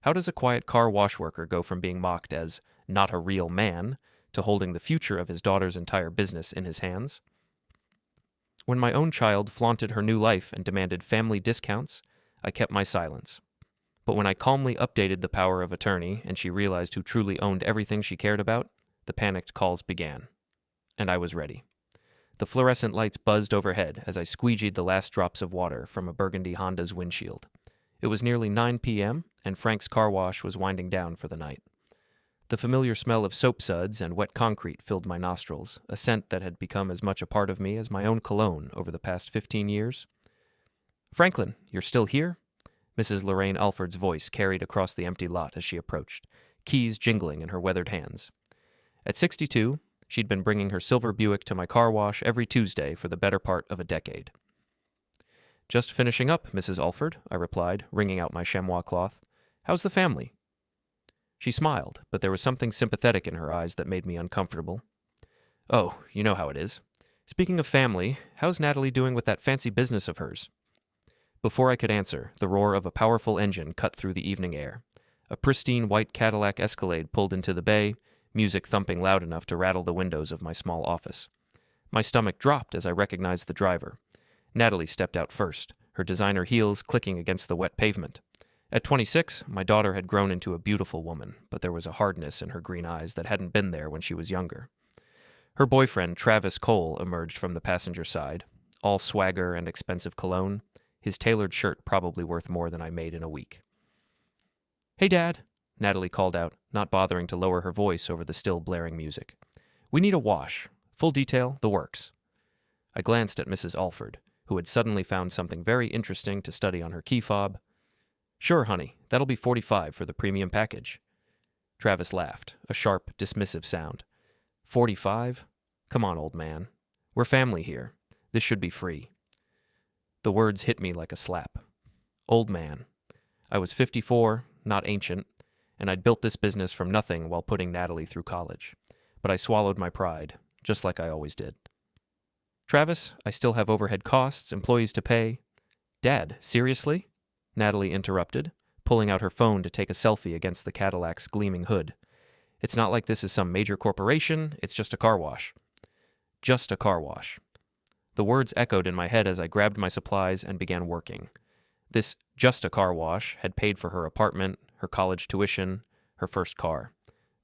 How does a quiet car wash worker go from being mocked as not a real man to holding the future of his daughter's entire business in his hands? When my own child flaunted her new life and demanded family discounts, I kept my silence. But when I calmly updated the power of attorney and she realized who truly owned everything she cared about, the panicked calls began. And I was ready. The fluorescent lights buzzed overhead as I squeegeed the last drops of water from a burgundy Honda's windshield. It was nearly 9 p.m., and Frank's car wash was winding down for the night. The familiar smell of soap suds and wet concrete filled my nostrils, a scent that had become as much a part of me as my own cologne over the past 15 years. "Franklin, you're still here?" Mrs. Lorraine Alford's voice carried across the empty lot as she approached, keys jingling in her weathered hands. At 62, she'd been bringing her silver Buick to my car wash every Tuesday for the better part of a decade. "Just finishing up, Mrs. Alford," I replied, wringing out my chamois cloth. "How's the family?" She smiled, but there was something sympathetic in her eyes that made me uncomfortable. "Oh, you know how it is. Speaking of family, how's Natalie doing with that fancy business of hers?" Before I could answer, the roar of a powerful engine cut through the evening air. A pristine white Cadillac Escalade pulled into the bay, music thumping loud enough to rattle the windows of my small office. My stomach dropped as I recognized the driver. Natalie stepped out first, her designer heels clicking against the wet pavement. At 26, my daughter had grown into a beautiful woman, but there was a hardness in her green eyes that hadn't been there when she was younger. Her boyfriend, Travis Cole, emerged from the passenger side, all swagger and expensive cologne, his tailored shirt probably worth more than I made in a week. "Hey, Dad," Natalie called out, not bothering to lower her voice over the still blaring music. "We need a wash. Full detail, the works." I glanced at Mrs. Alford, who had suddenly found something very interesting to study on her key fob. "Sure, honey, that'll be $45 for the premium package." Travis laughed, a sharp, dismissive sound. $45? Come on, old man. We're family here. This should be free. The words hit me like a slap. Old man. I was 54, not ancient, and I'd built this business from nothing while putting Natalie through college. But I swallowed my pride, just like I always did. "Travis, I still have overhead costs, employees to pay." "Dad, seriously?" Natalie interrupted, pulling out her phone to take a selfie against the Cadillac's gleaming hood. "It's not like this is some major corporation, it's just a car wash." Just a car wash. The words echoed in my head as I grabbed my supplies and began working. This just a car wash had paid for her apartment, her college tuition, her first car.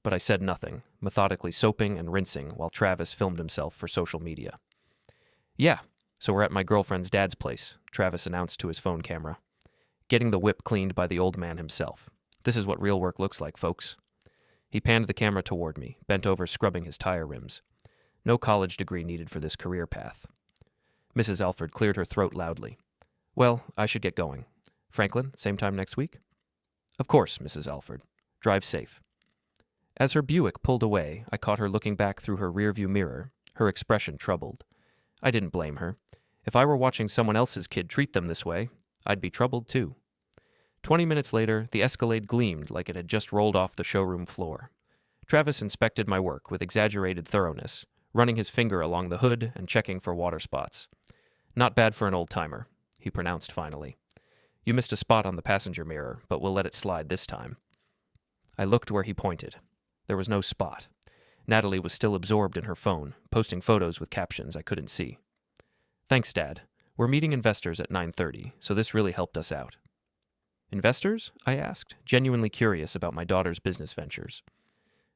But I said nothing, methodically soaping and rinsing while Travis filmed himself for social media. "Yeah, so we're at my girlfriend's dad's place," Travis announced to his phone camera. "Getting the whip cleaned by the old man himself. This is what real work looks like, folks." He panned the camera toward me, bent over scrubbing his tire rims. No college degree needed for this career path. Mrs. Alford cleared her throat loudly. "Well, I should get going. Franklin, same time next week?" "Of course, Mrs. Alford. Drive safe." As her Buick pulled away, I caught her looking back through her rearview mirror, her expression troubled. I didn't blame her. If I were watching someone else's kid treat them this way, I'd be troubled too. 20 minutes later, the Escalade gleamed like it had just rolled off the showroom floor. Travis inspected my work with exaggerated thoroughness, running his finger along the hood and checking for water spots. "Not bad for an old-timer," he pronounced finally. "You missed a spot on the passenger mirror, but we'll let it slide this time." I looked where he pointed. There was no spot. Natalie was still absorbed in her phone, posting photos with captions I couldn't see. "Thanks, Dad. We're meeting investors at 9:30, so this really helped us out." "Investors?" I asked, genuinely curious about my daughter's business ventures.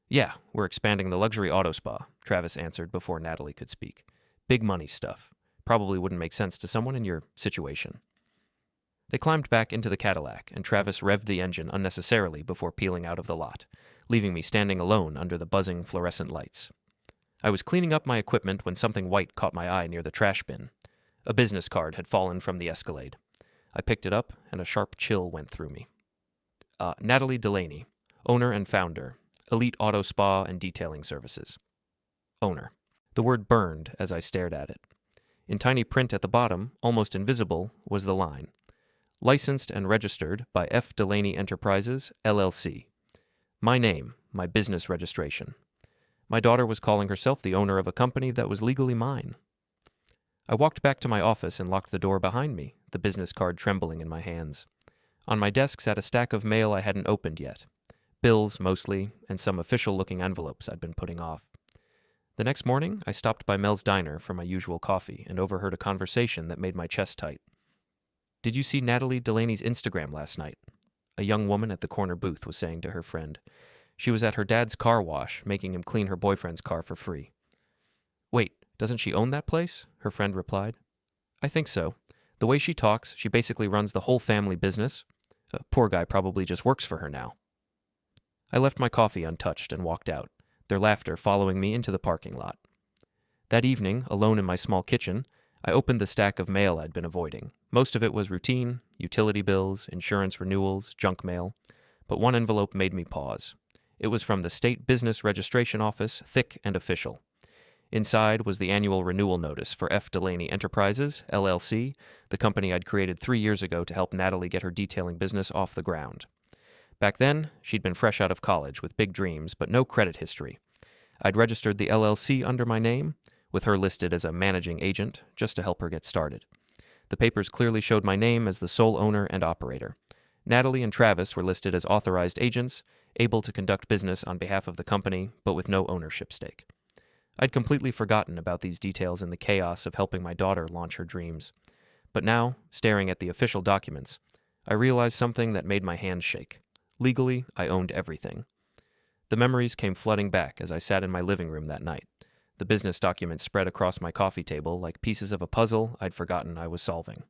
"Yeah, we're expanding the luxury auto spa," Travis answered before Natalie could speak. "Big money stuff. Probably wouldn't make sense to someone in your situation." They climbed back into the Cadillac, and Travis revved the engine unnecessarily before peeling out of the lot, leaving me standing alone under the buzzing fluorescent lights. I was cleaning up my equipment when something white caught my eye near the trash bin. A business card had fallen from the Escalade. I picked it up, and a sharp chill went through me. Natalie Delaney, owner and founder, Elite Auto Spa and Detailing Services. Owner. The word burned as I stared at it. In tiny print at the bottom, almost invisible, was the line. Licensed and registered by F. Delaney Enterprises, LLC. My name, my business registration. My daughter was calling herself the owner of a company that was legally mine. I walked back to my office and locked the door behind me, the business card trembling in my hands. On my desk sat a stack of mail I hadn't opened yet. Bills, mostly, and some official-looking envelopes I'd been putting off. The next morning, I stopped by Mel's diner for my usual coffee and overheard a conversation that made my chest tight. "Did you see Natalie Delaney's Instagram last night?" A young woman at the corner booth was saying to her friend. She was at her dad's car wash, making him clean her boyfriend's car for free. "Wait, doesn't she own that place?" her friend replied. "I think so. The way she talks, she basically runs the whole family business. Poor guy probably just works for her now." I left my coffee untouched and walked out, their laughter following me into the parking lot. That evening, alone in my small kitchen, I opened the stack of mail I'd been avoiding. Most of it was routine, utility bills, insurance renewals, junk mail. But one envelope made me pause. It was from the State Business Registration Office, thick and official. Inside was the annual renewal notice for F. Delaney Enterprises, LLC, the company I'd created 3 years ago to help Natalie get her detailing business off the ground. Back then, she'd been fresh out of college with big dreams, but no credit history. I'd registered the LLC under my name, with her listed as a managing agent, just to help her get started. The papers clearly showed my name as the sole owner and operator. Natalie and Travis were listed as authorized agents, able to conduct business on behalf of the company, but with no ownership stake. I'd completely forgotten about these details in the chaos of helping my daughter launch her dreams. But now, staring at the official documents, I realized something that made my hands shake. Legally, I owned everything. The memories came flooding back as I sat in my living room that night. The business documents spread across my coffee table like pieces of a puzzle I'd forgotten I was solving.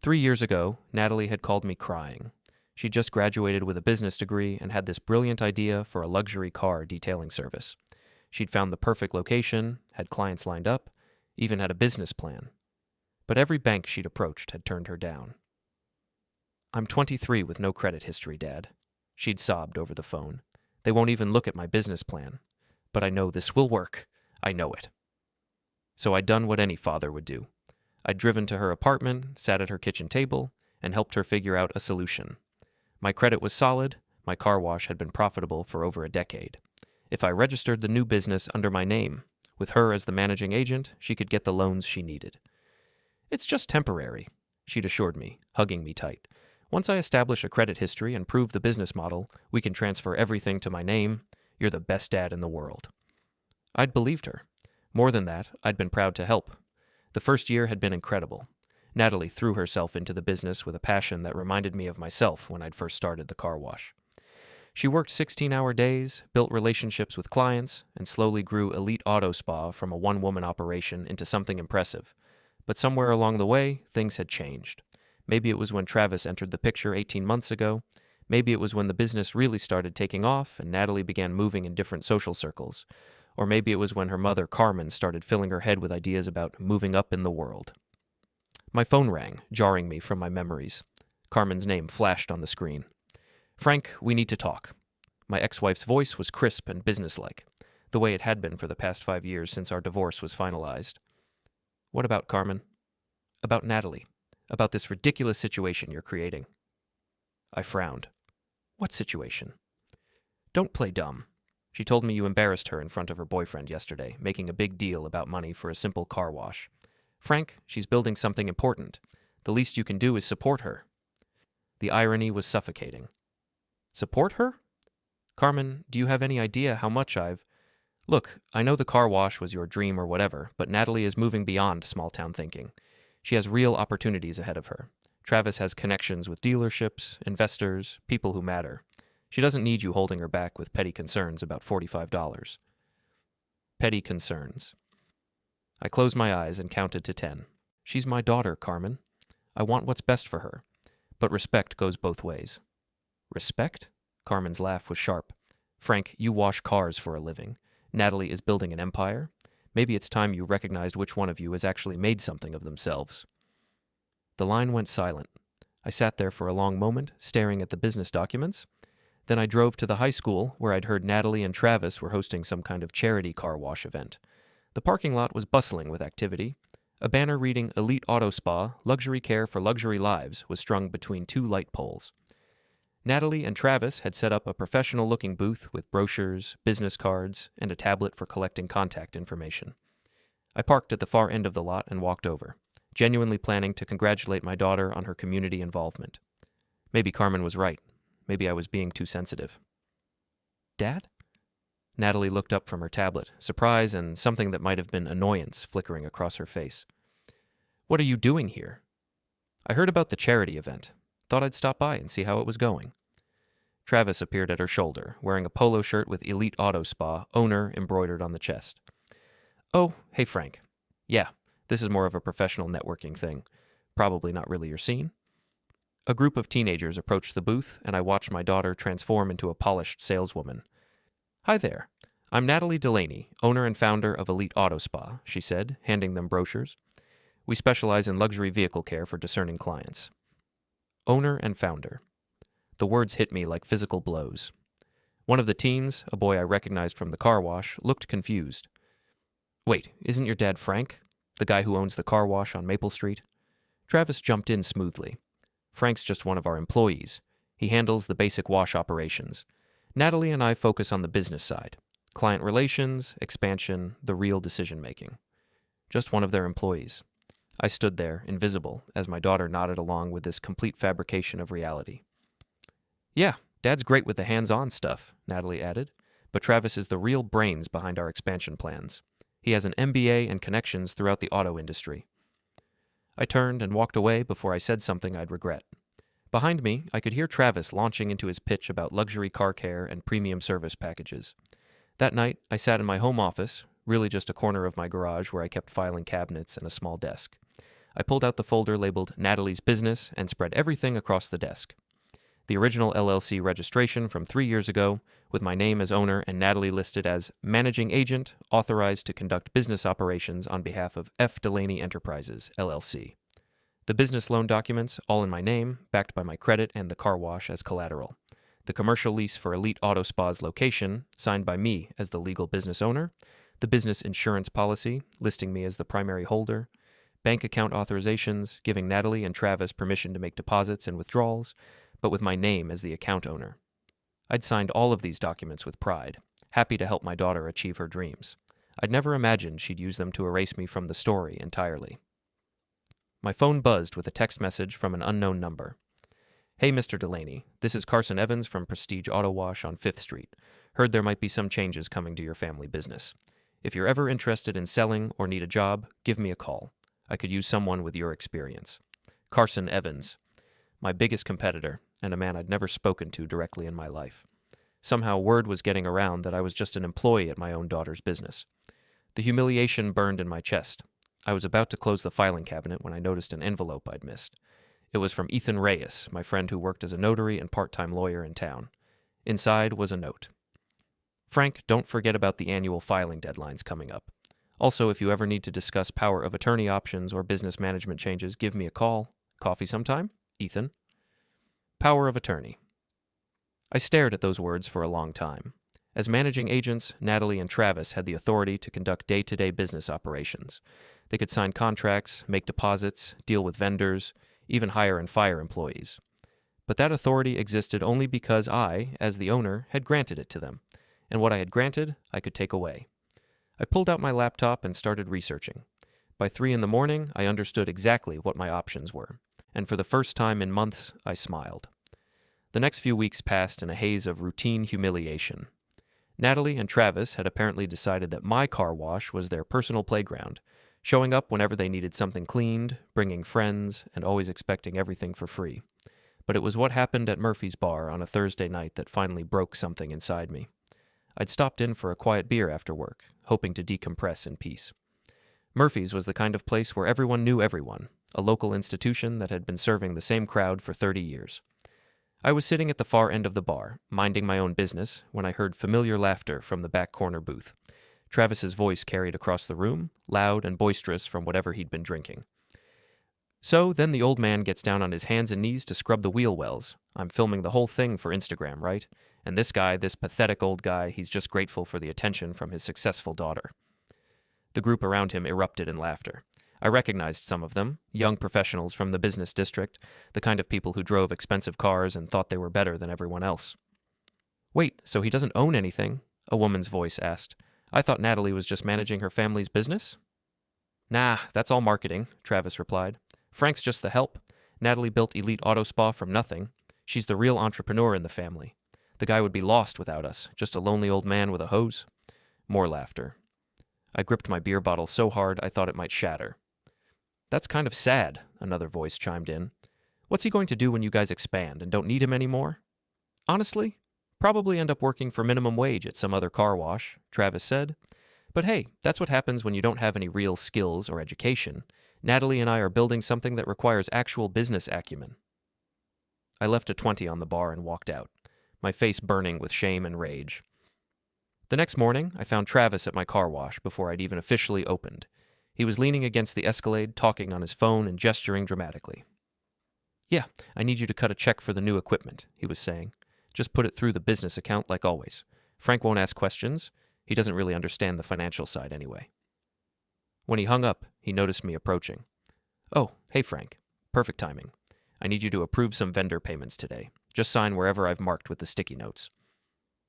3 years ago, Natalie had called me crying. She'd just graduated with a business degree and had this brilliant idea for a luxury car detailing service. She'd found the perfect location, had clients lined up, even had a business plan. But every bank she'd approached had turned her down. "I'm 23 with no credit history, Dad." She'd sobbed over the phone. "They won't even look at my business plan. But I know this will work. I know it." So I'd done what any father would do. I'd driven to her apartment, sat at her kitchen table, and helped her figure out a solution. My credit was solid. My car wash had been profitable for over a decade. If I registered the new business under my name, with her as the managing agent, she could get the loans she needed. "It's just temporary," she'd assured me, hugging me tight. "Once I establish a credit history and prove the business model, we can transfer everything to my name. You're the best dad in the world." I'd believed her. More than that, I'd been proud to help. The first year had been incredible. Natalie threw herself into the business with a passion that reminded me of myself when I'd first started the car wash. She worked 16-hour days, built relationships with clients, and slowly grew Elite Auto Spa from a one-woman operation into something impressive. But somewhere along the way, things had changed. Maybe it was when Travis entered the picture 18 months ago. Maybe it was when the business really started taking off and Natalie began moving in different social circles. Or maybe it was when her mother, Carmen, started filling her head with ideas about moving up in the world. My phone rang, jarring me from my memories. Carmen's name flashed on the screen. "Frank, we need to talk." My ex-wife's voice was crisp and businesslike, the way it had been for the past 5 years since our divorce was finalized. "What about, Carmen?" "About Natalie. About this ridiculous situation you're creating." I frowned. "What situation?" "Don't play dumb. She told me you embarrassed her in front of her boyfriend yesterday, making a big deal about money for a simple car wash. Frank, she's building something important. The least you can do is support her." The irony was suffocating. "Support her? Carmen, do you have any idea how much I've... Look, I know the car wash was your dream or whatever, but Natalie is moving beyond small-town thinking. She has real opportunities ahead of her. Travis has connections with dealerships, investors, people who matter. She doesn't need you holding her back with petty concerns about $45. Petty concerns. I closed my eyes and counted to 10. She's my daughter, Carmen. I want what's best for her. But respect goes both ways. Respect? Carmen's laugh was sharp. Frank, you wash cars for a living. Natalie is building an empire. Maybe it's time you recognized which one of you has actually made something of themselves. The line went silent. I sat there for a long moment, staring at the business documents. Then I drove to the high school, where I'd heard Natalie and Travis were hosting some kind of charity car wash event. The parking lot was bustling with activity. A banner reading Elite Auto Spa, Luxury Care for Luxury Lives was strung between 2 light poles. Natalie and Travis had set up a professional-looking booth with brochures, business cards, and a tablet for collecting contact information. I parked at the far end of the lot and walked over, genuinely planning to congratulate my daughter on her community involvement. Maybe Carmen was right. Maybe I was being too sensitive. Dad? Natalie looked up from her tablet, surprise and something that might have been annoyance flickering across her face. What are you doing here? I heard about the charity event. Thought I'd stop by and see how it was going. Travis appeared at her shoulder, wearing a polo shirt with Elite Auto Spa, owner embroidered on the chest. Oh, hey Frank. Yeah, this is more of a professional networking thing. Probably not really your scene. A group of teenagers approached the booth, and I watched my daughter transform into a polished saleswoman. Hi there. I'm Natalie Delaney, owner and founder of Elite Auto Spa, she said, handing them brochures. We specialize in luxury vehicle care for discerning clients. Owner and founder. The words hit me like physical blows. One of the teens, a boy I recognized from the car wash, looked confused. Wait, isn't your dad Frank? The guy who owns the car wash on Maple Street? Travis jumped in smoothly. Frank's just one of our employees. He handles the basic wash operations. Natalie and I focus on the business side. Client relations, expansion, the real decision-making. Just one of their employees. I stood there, invisible, as my daughter nodded along with this complete fabrication of reality. Yeah, Dad's great with the hands-on stuff, Natalie added, but Travis is the real brains behind our expansion plans. He has an MBA and connections throughout the auto industry. I turned and walked away before I said something I'd regret. Behind me, I could hear Travis launching into his pitch about luxury car care and premium service packages. That night, I sat in my home office, really just a corner of my garage where I kept filing cabinets and a small desk. I pulled out the folder labeled Natalie's Business and spread everything across the desk. The original LLC registration from 3 years ago, with my name as owner and Natalie listed as Managing Agent, authorized to conduct business operations on behalf of F. Delaney Enterprises, LLC. The business loan documents, all in my name, backed by my credit and the car wash as collateral. The commercial lease for Elite Auto Spa's location, signed by me as the legal business owner. The business insurance policy, listing me as the primary holder. Bank account authorizations, giving Natalie and Travis permission to make deposits and withdrawals, but with my name as the account owner. I'd signed all of these documents with pride, happy to help my daughter achieve her dreams. I'd never imagined she'd use them to erase me from the story entirely. My phone buzzed with a text message from an unknown number. Hey, Mr. Delaney, this is Carson Evans from Prestige Auto Wash on 5th Street. Heard there might be some changes coming to your family business. If you're ever interested in selling or need a job, give me a call. I could use someone with your experience. Carson Evans, my biggest competitor, and a man I'd never spoken to directly in my life. Somehow word was getting around that I was just an employee at my own daughter's business. The humiliation burned in my chest. I was about to close the filing cabinet when I noticed an envelope I'd missed. It was from Ethan Reyes, my friend who worked as a notary and part-time lawyer in town. Inside was a note. Frank, don't forget about the annual filing deadlines coming up. Also, if you ever need to discuss power of attorney options or business management changes, give me a call. Coffee sometime? Ethan. Power of attorney. I stared at those words for a long time. As managing agents, Natalie and Travis had the authority to conduct day-to-day business operations. They could sign contracts, make deposits, deal with vendors, even hire and fire employees. But that authority existed only because I, as the owner, had granted it to them. And what I had granted, I could take away. I pulled out my laptop and started researching. By 3 a.m, I understood exactly what my options were. And for the first time in months, I smiled. The next few weeks passed in a haze of routine humiliation. Natalie and Travis had apparently decided that my car wash was their personal playground, showing up whenever they needed something cleaned, bringing friends, and always expecting everything for free. But it was what happened at Murphy's Bar on a Thursday night that finally broke something inside me. I'd stopped in for a quiet beer after work, hoping to decompress in peace. Murphy's was the kind of place where everyone knew everyone, a local institution that had been serving the same crowd for 30 years. I was sitting at the far end of the bar, minding my own business, when I heard familiar laughter from the back corner booth. Travis's voice carried across the room, loud and boisterous from whatever he'd been drinking. So then the old man gets down on his hands and knees to scrub the wheel wells. I'm filming the whole thing for Instagram, right? And this guy, this pathetic old guy, he's just grateful for the attention from his successful daughter. The group around him erupted in laughter. I recognized some of them, young professionals from the business district, the kind of people who drove expensive cars and thought they were better than everyone else. Wait, so he doesn't own anything? A woman's voice asked. I thought Natalie was just managing her family's business? Nah, that's all marketing, Travis replied. Frank's just the help. Natalie built Elite Auto Spa from nothing. She's the real entrepreneur in the family. The guy would be lost without us, just a lonely old man with a hose. More laughter. I gripped my beer bottle so hard I thought it might shatter. That's kind of sad, another voice chimed in. What's he going to do when you guys expand and don't need him anymore? Honestly, probably end up working for minimum wage at some other car wash, Travis said. But hey, that's what happens when you don't have any real skills or education. Natalie and I are building something that requires actual business acumen. I left a 20 on the bar and walked out, my face burning with shame and rage. The next morning, I found Travis at my car wash before I'd even officially opened. He was leaning against the Escalade, talking on his phone and gesturing dramatically. Yeah, I need you to cut a check for the new equipment, he was saying. Just put it through the business account like always. Frank won't ask questions. He doesn't really understand the financial side anyway. When he hung up, he noticed me approaching. Oh, hey Frank. Perfect timing. I need you to approve some vendor payments today. Just sign wherever I've marked with the sticky notes.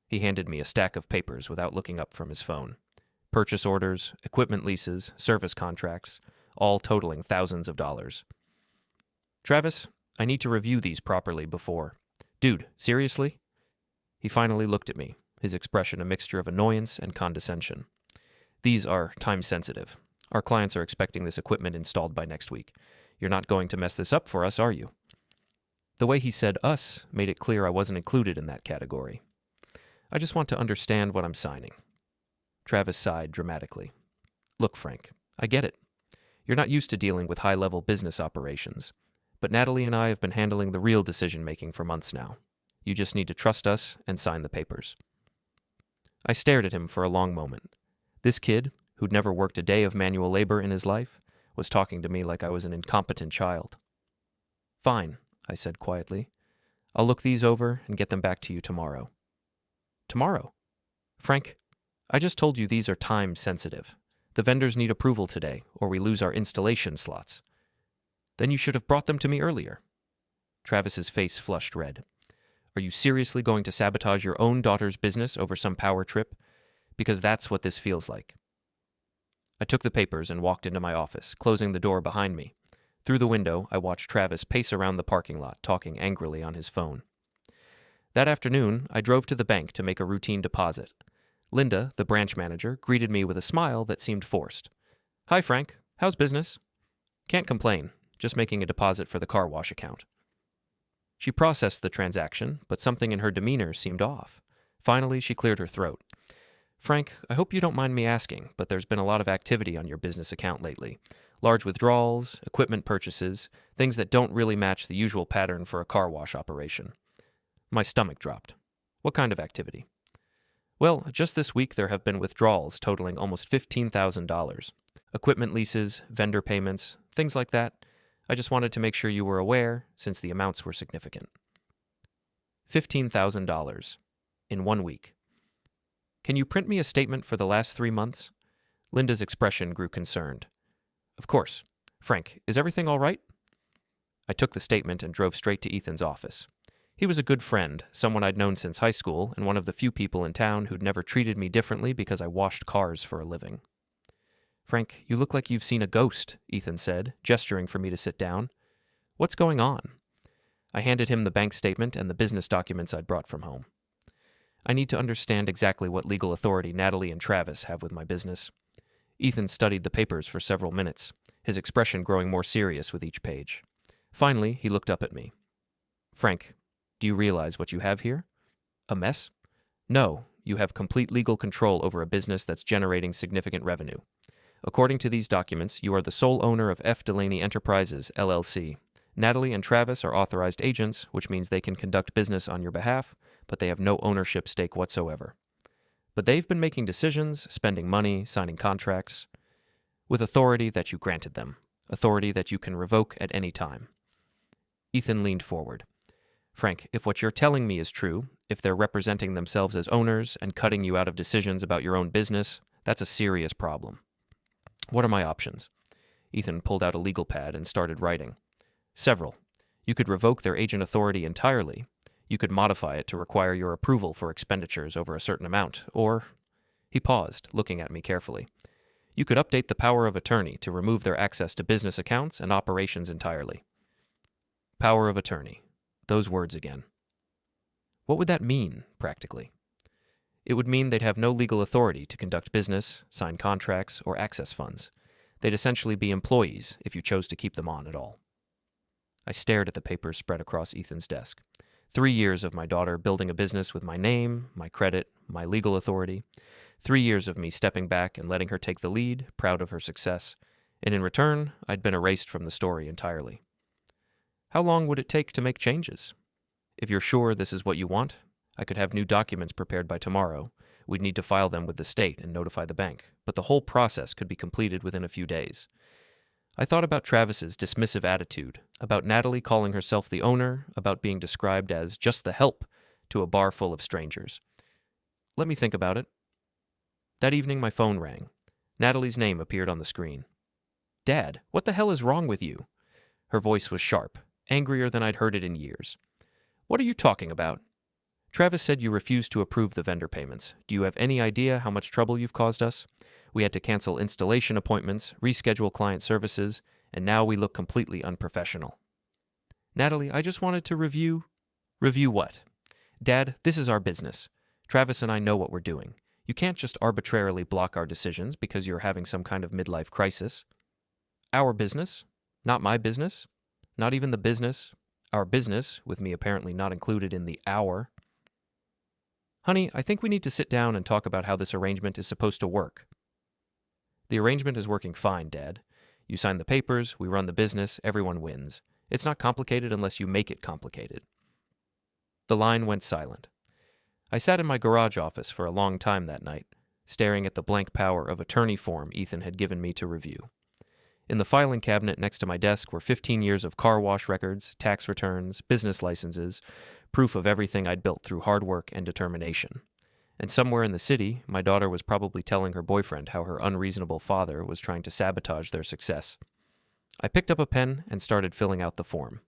He handed me a stack of papers without looking up from his phone. Purchase orders, equipment leases, service contracts, all totaling thousands of dollars. Travis, I need to review these properly before. Dude, seriously? He finally looked at me, his expression a mixture of annoyance and condescension. These are time-sensitive. Our clients are expecting this equipment installed by next week. You're not going to mess this up for us, are you? The way he said us made it clear I wasn't included in that category. I just want to understand what I'm signing. Travis sighed dramatically. Look, Frank, I get it. You're not used to dealing with high-level business operations. But Natalie and I have been handling the real decision-making for months now. You just need to trust us and sign the papers. I stared at him for a long moment. This kid, who'd never worked a day of manual labor in his life, was talking to me like I was an incompetent child. Fine, I said quietly. I'll look these over and get them back to you tomorrow. Tomorrow? Frank, I just told you these are time-sensitive. The vendors need approval today, or we lose our installation slots. Then you should have brought them to me earlier. Travis's face flushed red. Are you seriously going to sabotage your own daughter's business over some power trip? Because that's what this feels like. I took the papers and walked into my office, closing the door behind me. Through the window, I watched Travis pace around the parking lot, talking angrily on his phone. That afternoon, I drove to the bank to make a routine deposit. Linda, the branch manager, greeted me with a smile that seemed forced. Hi, Frank. How's business? Can't complain. Just making a deposit for the car wash account. She processed the transaction, but something in her demeanor seemed off. Finally, she cleared her throat. Frank, I hope you don't mind me asking, but there's been a lot of activity on your business account lately. Large withdrawals, equipment purchases, things that don't really match the usual pattern for a car wash operation. My stomach dropped. What kind of activity? Well, just this week there have been withdrawals totaling almost $15,000. Equipment leases, vendor payments, things like that. I just wanted to make sure you were aware, since the amounts were significant. $15,000 in 1 week. Can you print me a statement for the last 3 months? Linda's expression grew concerned. Of course. Frank, is everything all right? I took the statement and drove straight to Ethan's office. He was a good friend, someone I'd known since high school, and one of the few people in town who'd never treated me differently because I washed cars for a living. Frank, you look like you've seen a ghost, Ethan said, gesturing for me to sit down. What's going on? I handed him the bank statement and the business documents I'd brought from home. I need to understand exactly what legal authority Natalie and Travis have with my business. Ethan studied the papers for several minutes, his expression growing more serious with each page. Finally, he looked up at me. Frank, do you realize what you have here? A mess? No, you have complete legal control over a business that's generating significant revenue. According to these documents, you are the sole owner of F. Delaney Enterprises, LLC. Natalie and Travis are authorized agents, which means they can conduct business on your behalf, but they have no ownership stake whatsoever. But they've been making decisions, spending money, signing contracts, with authority that you granted them, authority that you can revoke at any time. Ethan leaned forward. Frank, if what you're telling me is true, if they're representing themselves as owners and cutting you out of decisions about your own business, that's a serious problem. What are my options? Ethan pulled out a legal pad and started writing. Several. You could revoke their agent authority entirely. You could modify it to require your approval for expenditures over a certain amount, or... He paused, looking at me carefully. You could update the power of attorney to remove their access to business accounts and operations entirely. Power of attorney. Those words again. What would that mean, practically? It would mean they'd have no legal authority to conduct business, sign contracts, or access funds. They'd essentially be employees if you chose to keep them on at all. I stared at the papers spread across Ethan's desk. 3 years of my daughter building a business with my name, my credit, my legal authority. 3 years of me stepping back and letting her take the lead, proud of her success. And in return, I'd been erased from the story entirely. How long would it take to make changes? If you're sure this is what you want, I could have new documents prepared by tomorrow. We'd need to file them with the state and notify the bank, but the whole process could be completed within a few days. I thought about Travis's dismissive attitude, about Natalie calling herself the owner, about being described as just the help to a bar full of strangers. Let me think about it. That evening my phone rang. Natalie's name appeared on the screen. "Dad, what the hell is wrong with you?" Her voice was sharp, angrier than I'd heard it in years. "What are you talking about? Travis said you refused to approve the vendor payments. Do you have any idea how much trouble you've caused us? We had to cancel installation appointments, reschedule client services, and now we look completely unprofessional." "Natalie, I just wanted to review..." "Review what?" "Dad, this is our business. Travis and I know what we're doing. You can't just arbitrarily block our decisions because you're having some kind of midlife crisis." "Our business? Not my business? Not even the business? Our business, with me apparently not included in the our." "Honey, I think we need to sit down and talk about how this arrangement is supposed to work." "The arrangement is working fine, Dad. You sign the papers, we run the business, everyone wins. It's not complicated unless you make it complicated." The line went silent. I sat in my garage office for a long time that night, staring at the blank power of attorney form Ethan had given me to review. In the filing cabinet next to my desk were 15 years of car wash records, tax returns, business licenses, proof of everything I'd built through hard work and determination. And somewhere in the city, my daughter was probably telling her boyfriend how her unreasonable father was trying to sabotage their success. I picked up a pen and started filling out the form.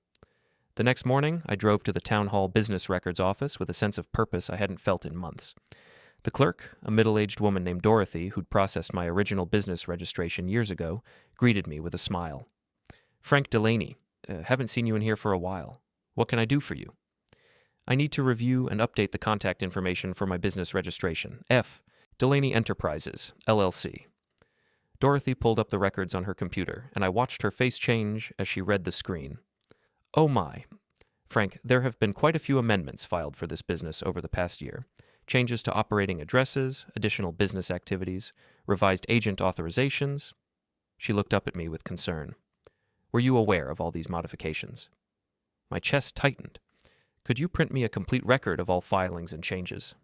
The next morning, I drove to the Town Hall Business Records office with a sense of purpose I hadn't felt in months. The clerk, a middle-aged woman named Dorothy who'd processed my original business registration years ago, greeted me with a smile. "Frank Delaney, haven't seen you in here for a while. What can I do for you?" "I need to review and update the contact information for my business registration. F. Delaney Enterprises, LLC." Dorothy pulled up the records on her computer, and I watched her face change as she read the screen. "Oh my. Frank, there have been quite a few amendments filed for this business over the past year. Changes to operating addresses, additional business activities, revised agent authorizations." She looked up at me with concern. "Were you aware of all these modifications?" My chest tightened. "Could you print me a complete record of all filings and changes?"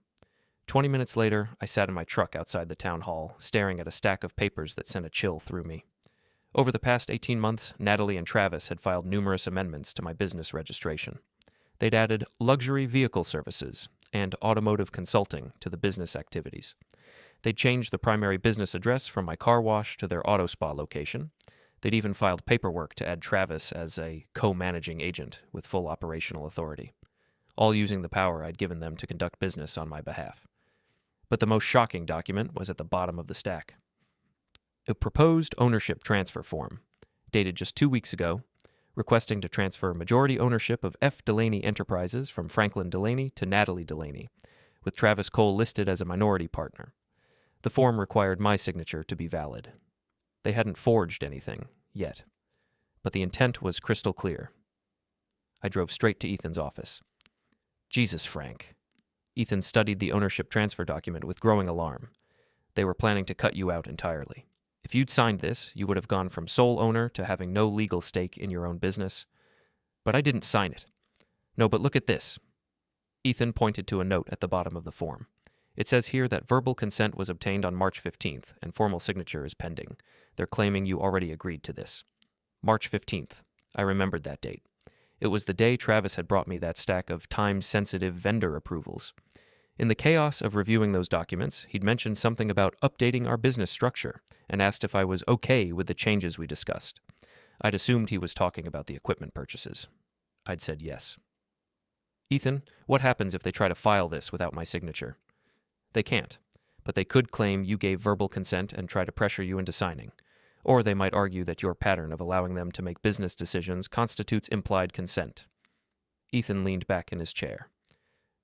20 minutes later, I sat in my truck outside the town hall, staring at a stack of papers that sent a chill through me. Over the past 18 months, Natalie and Travis had filed numerous amendments to my business registration. They'd added luxury vehicle services and automotive consulting to the business activities. They'd changed the primary business address from my car wash to their auto spa location. They'd even filed paperwork to add Travis as a co-managing agent with full operational authority, all using the power I'd given them to conduct business on my behalf. But the most shocking document was at the bottom of the stack. A proposed ownership transfer form, dated just 2 weeks ago, requesting to transfer majority ownership of F. Delaney Enterprises from Franklin Delaney to Natalie Delaney, with Travis Cole listed as a minority partner. The form required my signature to be valid. They hadn't forged anything, yet, but the intent was crystal clear. I drove straight to Ethan's office. "Jesus, Frank." Ethan studied the ownership transfer document with growing alarm. "They were planning to cut you out entirely. If you'd signed this, you would have gone from sole owner to having no legal stake in your own business. But I didn't sign it. No, but look at this." Ethan pointed to a note at the bottom of the form. "It says here that verbal consent was obtained on March 15th, and formal signature is pending. They're claiming you already agreed to this." March 15th. I remembered that date. It was the day Travis had brought me that stack of time-sensitive vendor approvals. In the chaos of reviewing those documents, he'd mentioned something about updating our business structure and asked if I was okay with the changes we discussed. I'd assumed he was talking about the equipment purchases. I'd said yes. "Ethan, what happens if they try to file this without my signature?" "They can't, but they could claim you gave verbal consent and try to pressure you into signing. Or they might argue that your pattern of allowing them to make business decisions constitutes implied consent." Ethan leaned back in his chair.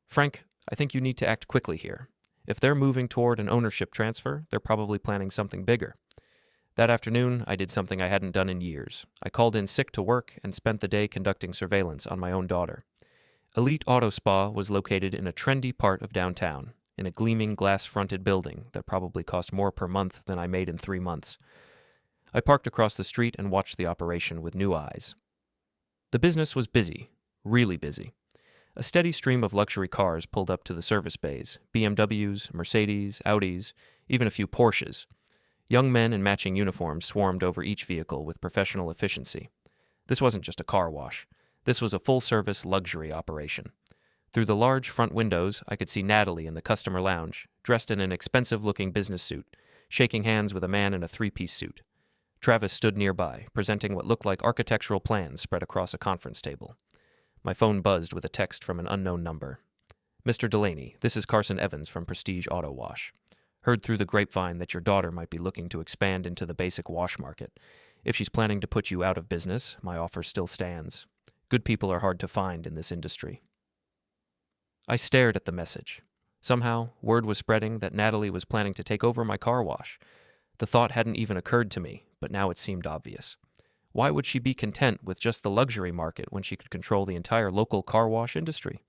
Frank, I think you need to act quickly here. If they're moving toward an ownership transfer, they're probably planning something bigger. That afternoon, I did something I hadn't done in years. I called in sick to work and spent the day conducting surveillance on my own daughter. Elite Auto Spa was located in a trendy part of downtown, in a gleaming glass-fronted building that probably cost more per month than I made in 3 months. I parked across the street and watched the operation with new eyes. The business was busy, really busy. A steady stream of luxury cars pulled up to the service bays, BMWs, Mercedes, Audis, even a few Porsches. Young men in matching uniforms swarmed over each vehicle with professional efficiency. This wasn't just a car wash. This was a full-service luxury operation. Through the large front windows, I could see Natalie in the customer lounge, dressed in an expensive-looking business suit, shaking hands with a man in a 3-piece suit. Travis stood nearby, presenting what looked like architectural plans spread across a conference table. My phone buzzed with a text from an unknown number. "Mr. Delaney, this is Carson Evans from Prestige Auto Wash. Heard through the grapevine that your daughter might be looking to expand into the basic wash market. If she's planning to put you out of business, my offer still stands. Good people are hard to find in this industry." I stared at the message. Somehow, word was spreading that Natalie was planning to take over my car wash. The thought hadn't even occurred to me, but now it seemed obvious. Why would she be content with just the luxury market when she could control the entire local car wash industry?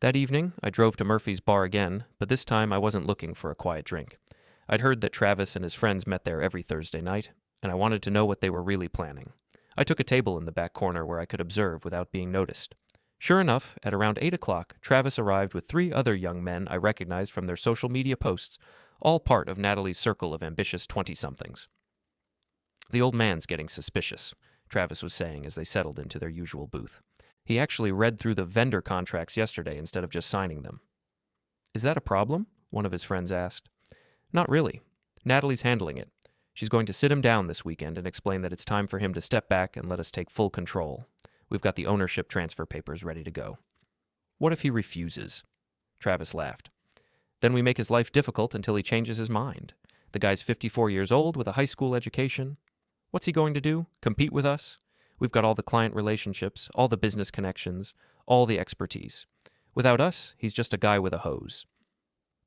That evening, I drove to Murphy's bar again, but this time I wasn't looking for a quiet drink. I'd heard that Travis and his friends met there every Thursday night, and I wanted to know what they were really planning. I took a table in the back corner where I could observe without being noticed. Sure enough, at around 8 o'clock, Travis arrived with 3 other young men I recognized from their social media posts, all part of Natalie's circle of ambitious 20-somethings. "The old man's getting suspicious," Travis was saying as they settled into their usual booth. "He actually read through the vendor contracts yesterday instead of just signing them." "Is that a problem?" one of his friends asked. "Not really. Natalie's handling it. She's going to sit him down this weekend and explain that it's time for him to step back and let us take full control. We've got the ownership transfer papers ready to go." "What if he refuses?" Travis laughed. "Then we make his life difficult until he changes his mind. The guy's 54 years old with a high school education. What's he going to do? Compete with us? We've got all the client relationships, all the business connections, all the expertise. Without us, he's just a guy with a hose.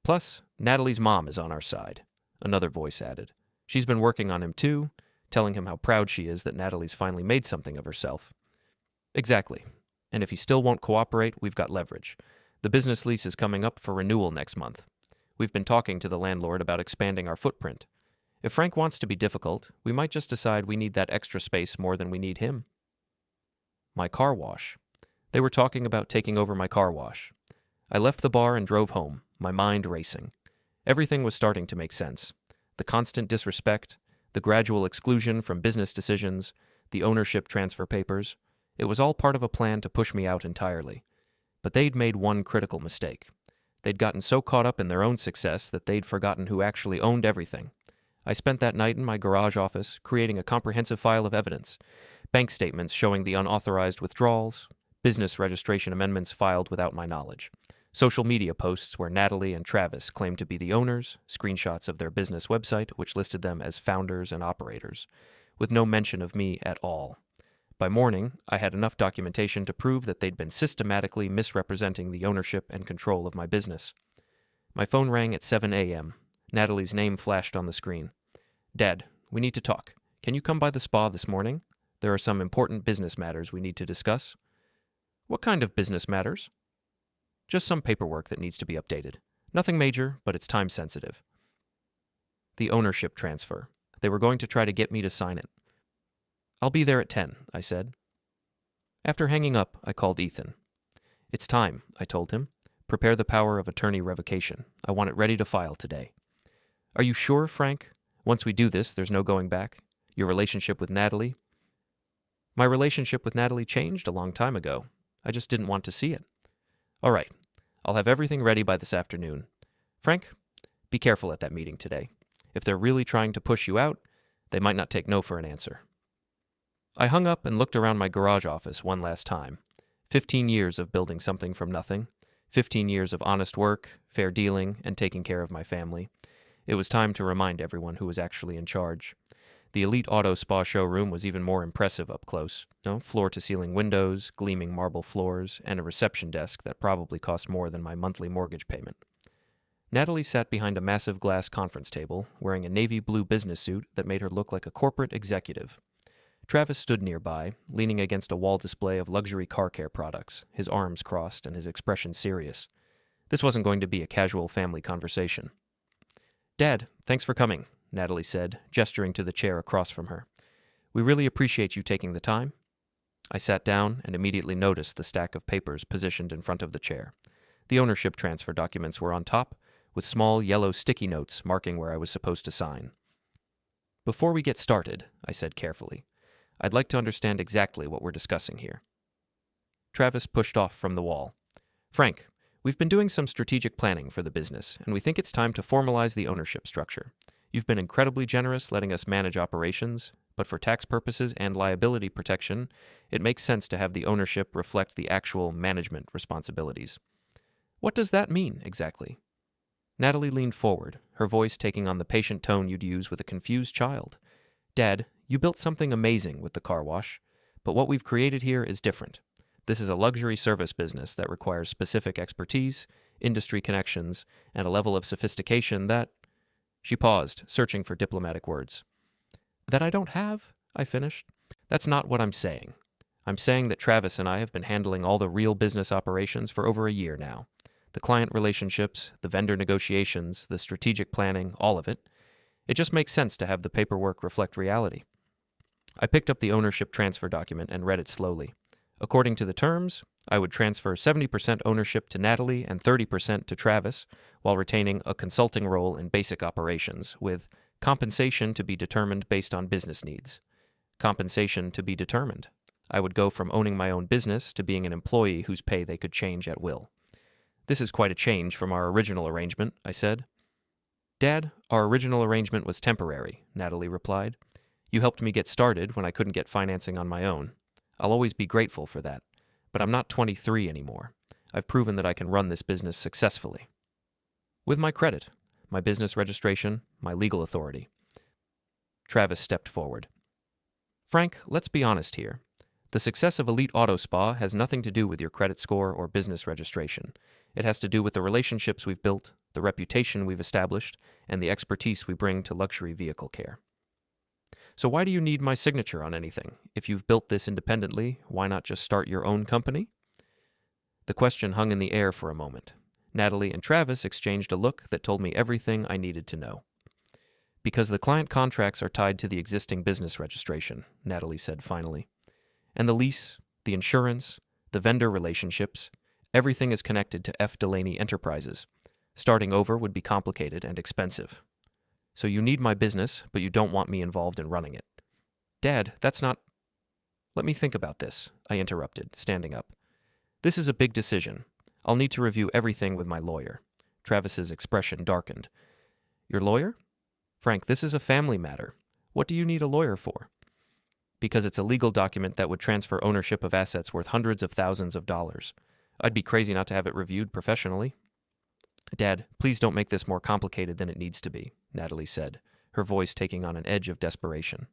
Plus, Natalie's mom is on our side," another voice added. "She's been working on him too, telling him how proud she is that Natalie's finally made something of herself." "Exactly. And if he still won't cooperate, we've got leverage. The business lease is coming up for renewal next month. We've been talking to the landlord about expanding our footprint. If Frank wants to be difficult, we might just decide we need that extra space more than we need him." My car wash. They were talking about taking over my car wash. I left the bar and drove home, my mind racing. Everything was starting to make sense. The constant disrespect, the gradual exclusion from business decisions, the ownership transfer papers. It was all part of a plan to push me out entirely. But they'd made one critical mistake. They'd gotten so caught up in their own success that they'd forgotten who actually owned everything. I spent that night in my garage office creating a comprehensive file of evidence, bank statements showing the unauthorized withdrawals, business registration amendments filed without my knowledge, social media posts where Natalie and Travis claimed to be the owners, screenshots of their business website which listed them as founders and operators, with no mention of me at all. By morning, I had enough documentation to prove that they'd been systematically misrepresenting the ownership and control of my business. My phone rang at 7 a.m. Natalie's name flashed on the screen. "Dad, we need to talk. Can you come by the spa this morning? There are some important business matters we need to discuss." "What kind of business matters?" "Just some paperwork that needs to be updated. Nothing major, but it's time sensitive." The ownership transfer. They were going to try to get me to sign it. "I'll be there at 10, I said. After hanging up, I called Ethan. "It's time," I told him. "Prepare the power of attorney revocation. I want it ready to file today." "Are you sure, Frank? Once we do this, there's no going back? Your relationship with Natalie?" "My relationship with Natalie changed a long time ago. I just didn't want to see it." "All right. I'll have everything ready by this afternoon. Frank, be careful at that meeting today. If they're really trying to push you out, they might not take no for an answer." I hung up and looked around my garage office one last time. 15 years of building something from nothing. 15 years of honest work, fair dealing, and taking care of my family. It was time to remind everyone who was actually in charge. The elite auto spa showroom was even more impressive up close. No, floor-to-ceiling windows, gleaming marble floors, and a reception desk that probably cost more than my monthly mortgage payment. Natalie sat behind a massive glass conference table, wearing a navy blue business suit that made her look like a corporate executive. Travis stood nearby, leaning against a wall display of luxury car care products, his arms crossed and his expression serious. This wasn't going to be a casual family conversation. "Dad, thanks for coming," Natalie said, gesturing to the chair across from her. "We really appreciate you taking the time." I sat down and immediately noticed the stack of papers positioned in front of the chair. The ownership transfer documents were on top, with small yellow sticky notes marking where I was supposed to sign. "Before we get started," I said carefully, "I'd like to understand exactly what we're discussing here." Travis pushed off from the wall. "Frank, we've been doing some strategic planning for the business, and we think it's time to formalize the ownership structure. You've been incredibly generous letting us manage operations, but for tax purposes and liability protection, it makes sense to have the ownership reflect the actual management responsibilities." "What does that mean, exactly?" Natalie leaned forward, her voice taking on the patient tone you'd use with a confused child. "Dad, you built something amazing with the car wash, but what we've created here is different. This is a luxury service business that requires specific expertise, industry connections, and a level of sophistication that—" She paused, searching for diplomatic words. "That I don't have?" I finished. "That's not what I'm saying. I'm saying that Travis and I have been handling all the real business operations for over a year now. The client relationships, the vendor negotiations, the strategic planning, all of it. It just makes sense to have the paperwork reflect reality." I picked up the ownership transfer document and read it slowly. According to the terms, I would transfer 70% ownership to Natalie and 30% to Travis, while retaining a consulting role in basic operations, with compensation to be determined based on business needs. Compensation to be determined. I would go from owning my own business to being an employee whose pay they could change at will. "This is quite a change from our original arrangement," I said. "Dad, our original arrangement was temporary," Natalie replied. "You helped me get started when I couldn't get financing on my own. I'll always be grateful for that, but I'm not 23 anymore. I've proven that I can run this business successfully. With my credit, my business registration, my legal authority." Travis stepped forward. "Frank, let's be honest here. The success of Elite Auto Spa has nothing to do with your credit score or business registration. It has to do with the relationships we've built, the reputation we've established, and the expertise we bring to luxury vehicle care. So why do you need my signature on anything? If you've built this independently, why not just start your own company?" The question hung in the air for a moment. Natalie and Travis exchanged a look that told me everything I needed to know. "Because the client contracts are tied to the existing business registration," Natalie said finally. "And the lease, the insurance, the vendor relationships, everything is connected to F. Delaney Enterprises. Starting over would be complicated and expensive. So you need my business, but you don't want me involved in running it." "Dad, that's not—" "Let me think about this," I interrupted, standing up. "This is a big decision. I'll need to review everything with my lawyer." Travis's expression darkened. "Your lawyer?" "Frank, this is a family matter. What do you need a lawyer for?" "Because it's a legal document that would transfer ownership of assets worth hundreds of thousands of dollars. I'd be crazy not to have it reviewed professionally." "Dad, please don't make this more complicated than it needs to be," Natalie said, her voice taking on an edge of desperation.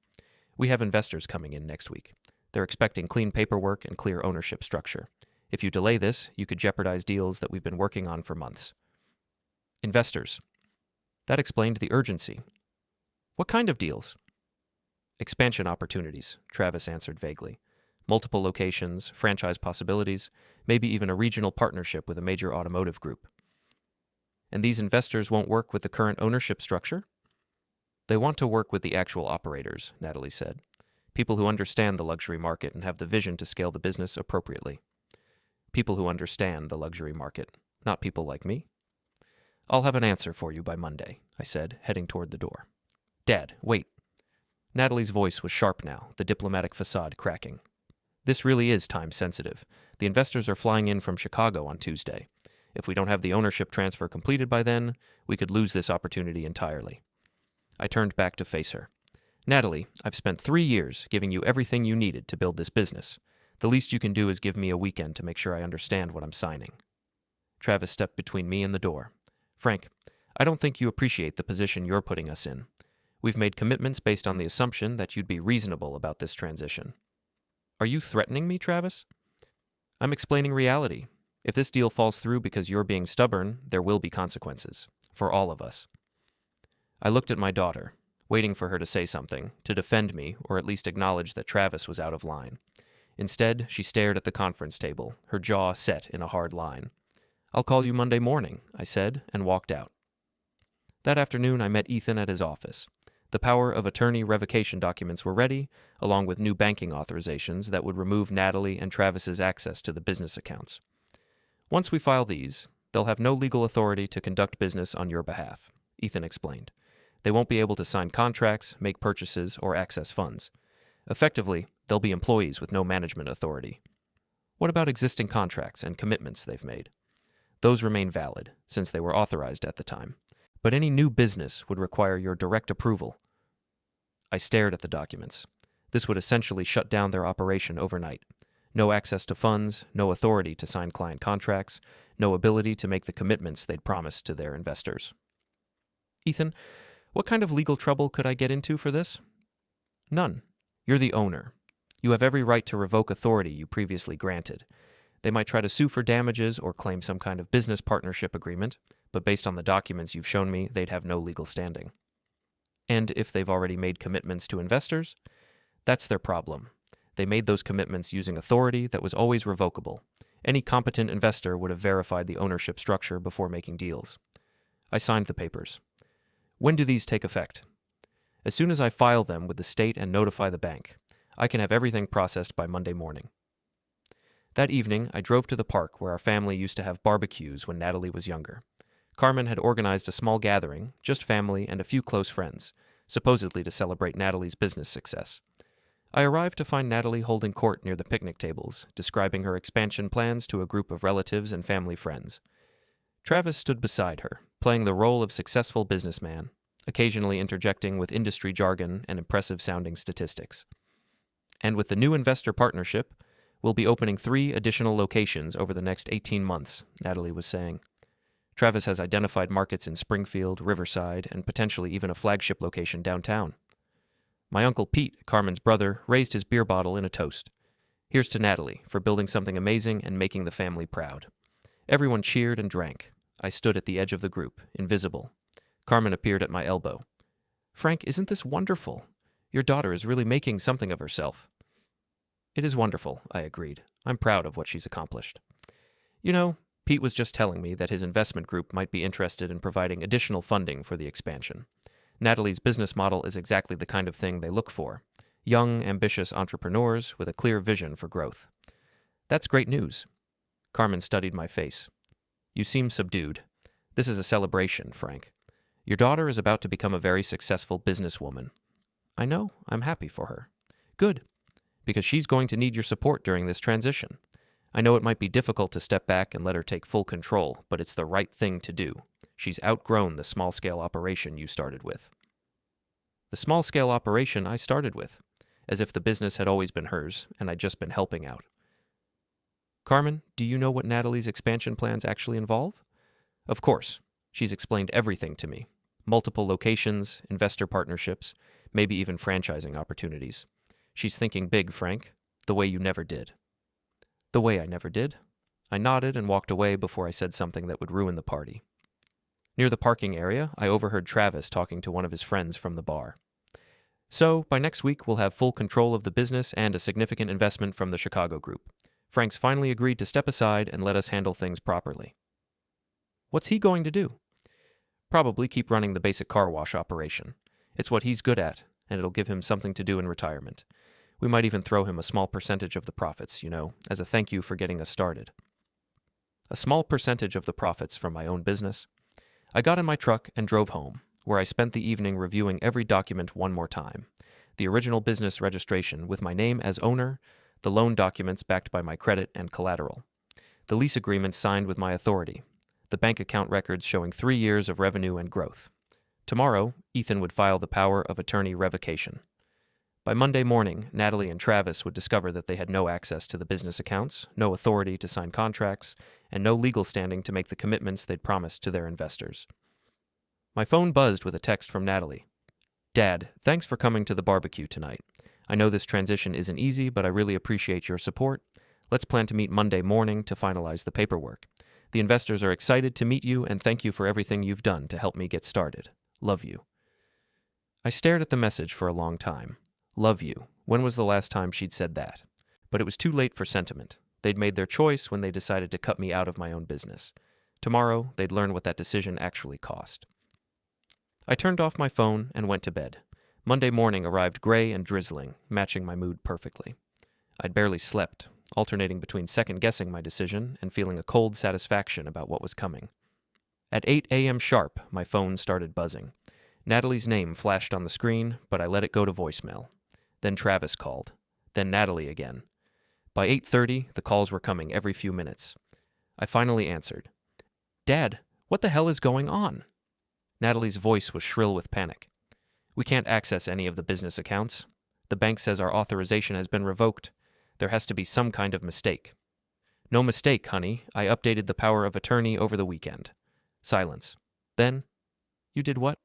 "We have investors coming in next week. They're expecting clean paperwork and clear ownership structure. If you delay this, you could jeopardize deals that we've been working on for months." "Investors." That explained the urgency. "What kind of deals?" "Expansion opportunities," Travis answered vaguely. "Multiple locations, franchise possibilities, maybe even a regional partnership with a major automotive group." "And these investors won't work with the current ownership structure?" "They want to work with the actual operators," Natalie said. "People who understand the luxury market and have the vision to scale the business appropriately. People who understand the luxury market, not people like me." "I'll have an answer for you by Monday," I said, heading toward the door. "Dad, wait." Natalie's voice was sharp now, the diplomatic facade cracking. "This really is time-sensitive. The investors are flying in from Chicago on Tuesday. If we don't have the ownership transfer completed by then, we could lose this opportunity entirely." I turned back to face her. "Natalie, I've spent 3 years giving you everything you needed to build this business. The least you can do is give me a weekend to make sure I understand what I'm signing." Travis stepped between me and the door. "Frank, I don't think you appreciate the position you're putting us in. We've made commitments based on the assumption that you'd be reasonable about this transition. Are you threatening me, Travis? I'm explaining reality. If this deal falls through because you're being stubborn, there will be consequences. For all of us. I looked at my daughter, waiting for her to say something, to defend me, or at least acknowledge that Travis was out of line. Instead, she stared at the conference table, her jaw set in a hard line. I'll call you Monday morning, I said, and walked out. That afternoon, I met Ethan at his office. The power of attorney revocation documents were ready, along with new banking authorizations that would remove Natalie and Travis's access to the business accounts. Once we file these, they'll have no legal authority to conduct business on your behalf, Ethan explained. They won't be able to sign contracts, make purchases, or access funds. Effectively, they'll be employees with no management authority. What about existing contracts and commitments they've made? Those remain valid, since they were authorized at the time. But any new business would require your direct approval. I stared at the documents. This would essentially shut down their operation overnight. No access to funds, no authority to sign client contracts, no ability to make the commitments they'd promised to their investors. Ethan, what kind of legal trouble could I get into for this? None. You're the owner. You have every right to revoke authority you previously granted. They might try to sue for damages or claim some kind of business partnership agreement, but based on the documents you've shown me, they'd have no legal standing. And if they've already made commitments to investors, that's their problem. They made those commitments using authority that was always revocable. Any competent investor would have verified the ownership structure before making deals. I signed the papers. When do these take effect? As soon as I file them with the state and notify the bank, I can have everything processed by Monday morning. That evening, I drove to the park where our family used to have barbecues when Natalie was younger. Carmen had organized a small gathering, just family and a few close friends, supposedly to celebrate Natalie's business success. I arrived to find Natalie holding court near the picnic tables, describing her expansion plans to a group of relatives and family friends. Travis stood beside her, playing the role of successful businessman, occasionally interjecting with industry jargon and impressive-sounding statistics. And with the new investor partnership, we'll be opening 3 additional locations over the next 18 months, Natalie was saying. Travis has identified markets in Springfield, Riverside, and potentially even a flagship location downtown. My Uncle Pete, Carmen's brother, raised his beer bottle in a toast. Here's to Natalie for building something amazing and making the family proud. Everyone cheered and drank. I stood at the edge of the group, invisible. Carmen appeared at my elbow. Frank, isn't this wonderful? Your daughter is really making something of herself. It is wonderful, I agreed. I'm proud of what she's accomplished. You know, Pete was just telling me that his investment group might be interested in providing additional funding for the expansion. Natalie's business model is exactly the kind of thing they look for. Young, ambitious entrepreneurs with a clear vision for growth. That's great news. Carmen studied my face. You seem subdued. This is a celebration, Frank. Your daughter is about to become a very successful businesswoman. I know. I'm happy for her. Good. Because she's going to need your support during this transition. I know it might be difficult to step back and let her take full control, but it's the right thing to do. She's outgrown the small-scale operation you started with. The small-scale operation I started with, as if the business had always been hers, and I'd just been helping out. Carmen, do you know what Natalie's expansion plans actually involve? Of course. She's explained everything to me. Multiple locations, investor partnerships, maybe even franchising opportunities. She's thinking big, Frank, the way you never did. The way I never did? I nodded and walked away before I said something that would ruin the party. Near the parking area, I overheard Travis talking to one of his friends from the bar. So, by next week, we'll have full control of the business and a significant investment from the Chicago group. Frank's finally agreed to step aside and let us handle things properly. What's he going to do? Probably keep running the basic car wash operation. It's what he's good at, and it'll give him something to do in retirement. We might even throw him a small percentage of the profits, as a thank you for getting us started. A small percentage of the profits from my own business. I got in my truck and drove home, where I spent the evening reviewing every document one more time. The original business registration with my name as owner, the loan documents backed by my credit and collateral, the lease agreement signed with my authority, the bank account records showing 3 years of revenue and growth. Tomorrow, Ethan would file the power of attorney revocation. By Monday morning, Natalie and Travis would discover that they had no access to the business accounts, no authority to sign contracts, and no legal standing to make the commitments they'd promised to their investors. My phone buzzed with a text from Natalie. Dad, thanks for coming to the barbecue tonight. I know this transition isn't easy, but I really appreciate your support. Let's plan to meet Monday morning to finalize the paperwork. The investors are excited to meet you and thank you for everything you've done to help me get started. Love you. I stared at the message for a long time. Love you. When was the last time she'd said that? But it was too late for sentiment. They'd made their choice when they decided to cut me out of my own business. Tomorrow, they'd learn what that decision actually cost. I turned off my phone and went to bed. Monday morning arrived gray and drizzling, matching my mood perfectly. I'd barely slept, alternating between second-guessing my decision and feeling a cold satisfaction about what was coming. At 8 a.m. sharp, my phone started buzzing. Natalie's name flashed on the screen, but I let it go to voicemail. Then Travis called. Then Natalie again. By 8:30, the calls were coming every few minutes. I finally answered. Dad, what the hell is going on? Natalie's voice was shrill with panic. We can't access any of the business accounts. The bank says our authorization has been revoked. There has to be some kind of mistake. No mistake, honey. I updated the power of attorney over the weekend. Silence. Then, you did what?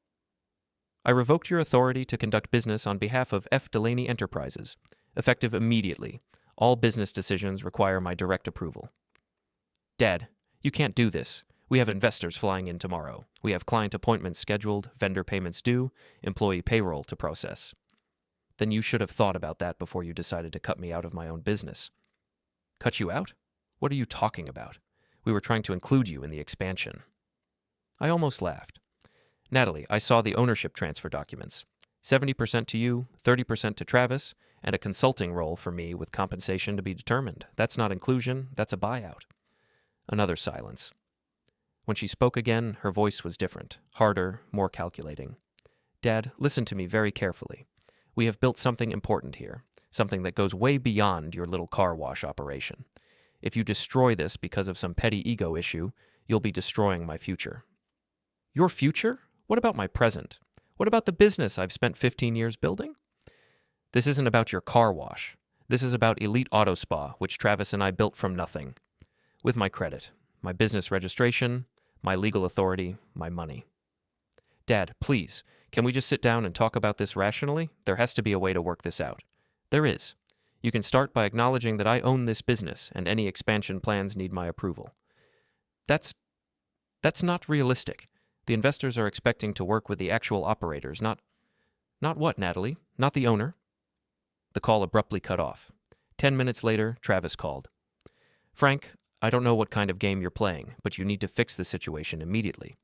I revoked your authority to conduct business on behalf of F. Delaney Enterprises, effective immediately. All business decisions require my direct approval. Dad, you can't do this. We have investors flying in tomorrow. We have client appointments scheduled, vendor payments due, employee payroll to process. Then you should have thought about that before you decided to cut me out of my own business. Cut you out? What are you talking about? We were trying to include you in the expansion. I almost laughed. Natalie, I saw the ownership transfer documents. 70% to you, 30% to Travis, and a consulting role for me with compensation to be determined. That's not inclusion, that's a buyout. Another silence. When she spoke again, her voice was different, harder, more calculating. Dad, listen to me very carefully. We have built something important here, something that goes way beyond your little car wash operation. If you destroy this because of some petty ego issue, you'll be destroying my future. Your future? What about my present? What about the business I've spent 15 years building? This isn't about your car wash. This is about Elite Auto Spa, which Travis and I built from nothing. With my credit, my business registration, my legal authority, my money. Dad, please, can we just sit down and talk about this rationally? There has to be a way to work this out. There is. You can start by acknowledging that I own this business and any expansion plans need my approval. That's not realistic. The investors are expecting to work with the actual operators, not what, Natalie? Not the owner? The call abruptly cut off. 10 minutes later, Travis called. Frank, I don't know what kind of game you're playing, but you need to fix the situation immediately.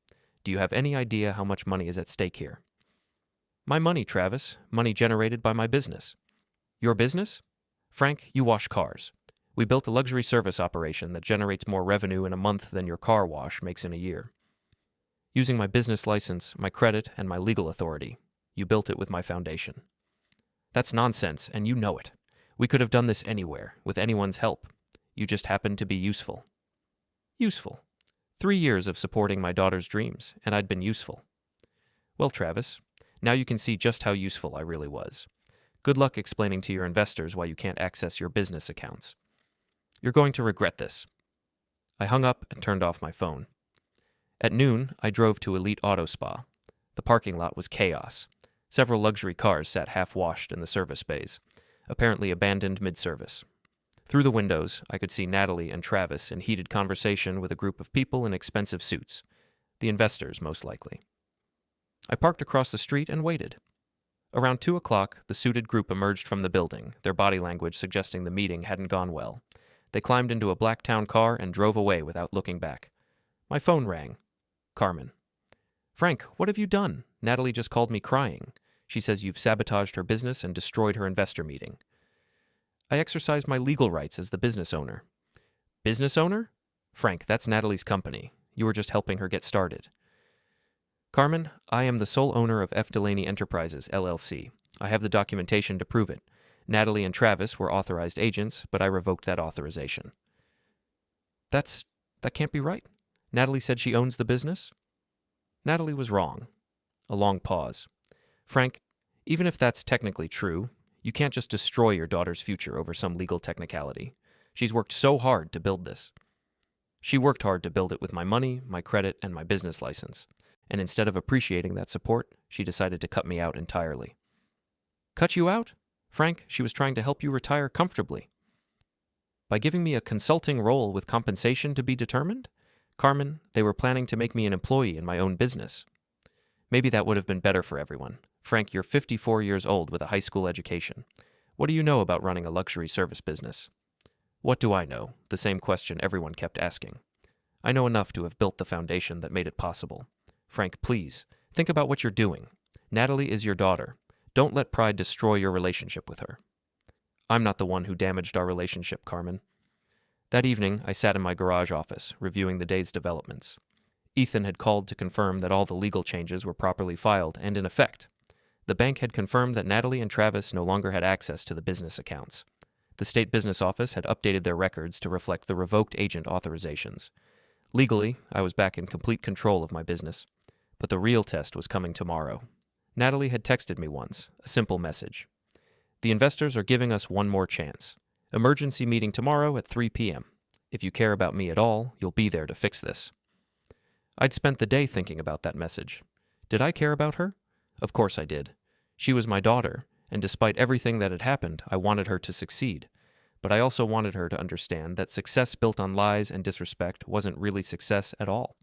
Do you have any idea how much money is at stake here? My money, Travis. Money generated by my business. Your business? Frank, you wash cars. We built a luxury service operation that generates more revenue in a month than your car wash makes in a year. Using my business license, my credit, and my legal authority, you built it with my foundation. That's nonsense, and you know it. We could have done this anywhere, with anyone's help. You just happened to be useful. Useful. 3 years of supporting my daughter's dreams, and I'd been useful. Well, Travis, now you can see just how useful I really was. Good luck explaining to your investors why you can't access your business accounts. You're going to regret this. I hung up and turned off my phone. At noon, I drove to Elite Auto Spa. The parking lot was chaos. Several luxury cars sat half-washed in the service bays, apparently abandoned mid-service. Through the windows, I could see Natalie and Travis in heated conversation with a group of people in expensive suits. The investors, most likely. I parked across the street and waited. Around 2 o'clock, the suited group emerged from the building, their body language suggesting the meeting hadn't gone well. They climbed into a black town car and drove away without looking back. My phone rang. Carmen. Frank, what have you done? Natalie just called me crying. She says you've sabotaged her business and destroyed her investor meeting. I exercised my legal rights as the business owner. Business owner? Frank, that's Natalie's company. You were just helping her get started. Carmen, I am the sole owner of F. Delaney Enterprises, LLC. I have the documentation to prove it. Natalie and Travis were authorized agents, but I revoked that authorization. That can't be right. Natalie said she owns the business? Natalie was wrong. A long pause. Frank, even if that's technically true, you can't just destroy your daughter's future over some legal technicality. She's worked so hard to build this. She worked hard to build it with my money, my credit, and my business license. And instead of appreciating that support, she decided to cut me out entirely. Cut you out? Frank, she was trying to help you retire comfortably. By giving me a consulting role with compensation to be determined? Carmen, they were planning to make me an employee in my own business. Maybe that would have been better for everyone. Frank, you're 54 years old with a high school education. What do you know about running a luxury service business? What do I know? The same question everyone kept asking. I know enough to have built the foundation that made it possible. Frank, please, think about what you're doing. Natalie is your daughter. Don't let pride destroy your relationship with her. I'm not the one who damaged our relationship, Carmen. That evening, I sat in my garage office, reviewing the day's developments. Ethan had called to confirm that all the legal changes were properly filed and in effect. The bank had confirmed that Natalie and Travis no longer had access to the business accounts. The state business office had updated their records to reflect the revoked agent authorizations. Legally, I was back in complete control of my business. But the real test was coming tomorrow. Natalie had texted me once, a simple message. The investors are giving us one more chance. Emergency meeting tomorrow at 3 p.m. If you care about me at all, you'll be there to fix this. I'd spent the day thinking about that message. Did I care about her? Of course I did. She was my daughter, and despite everything that had happened, I wanted her to succeed. But I also wanted her to understand that success built on lies and disrespect wasn't really success at all.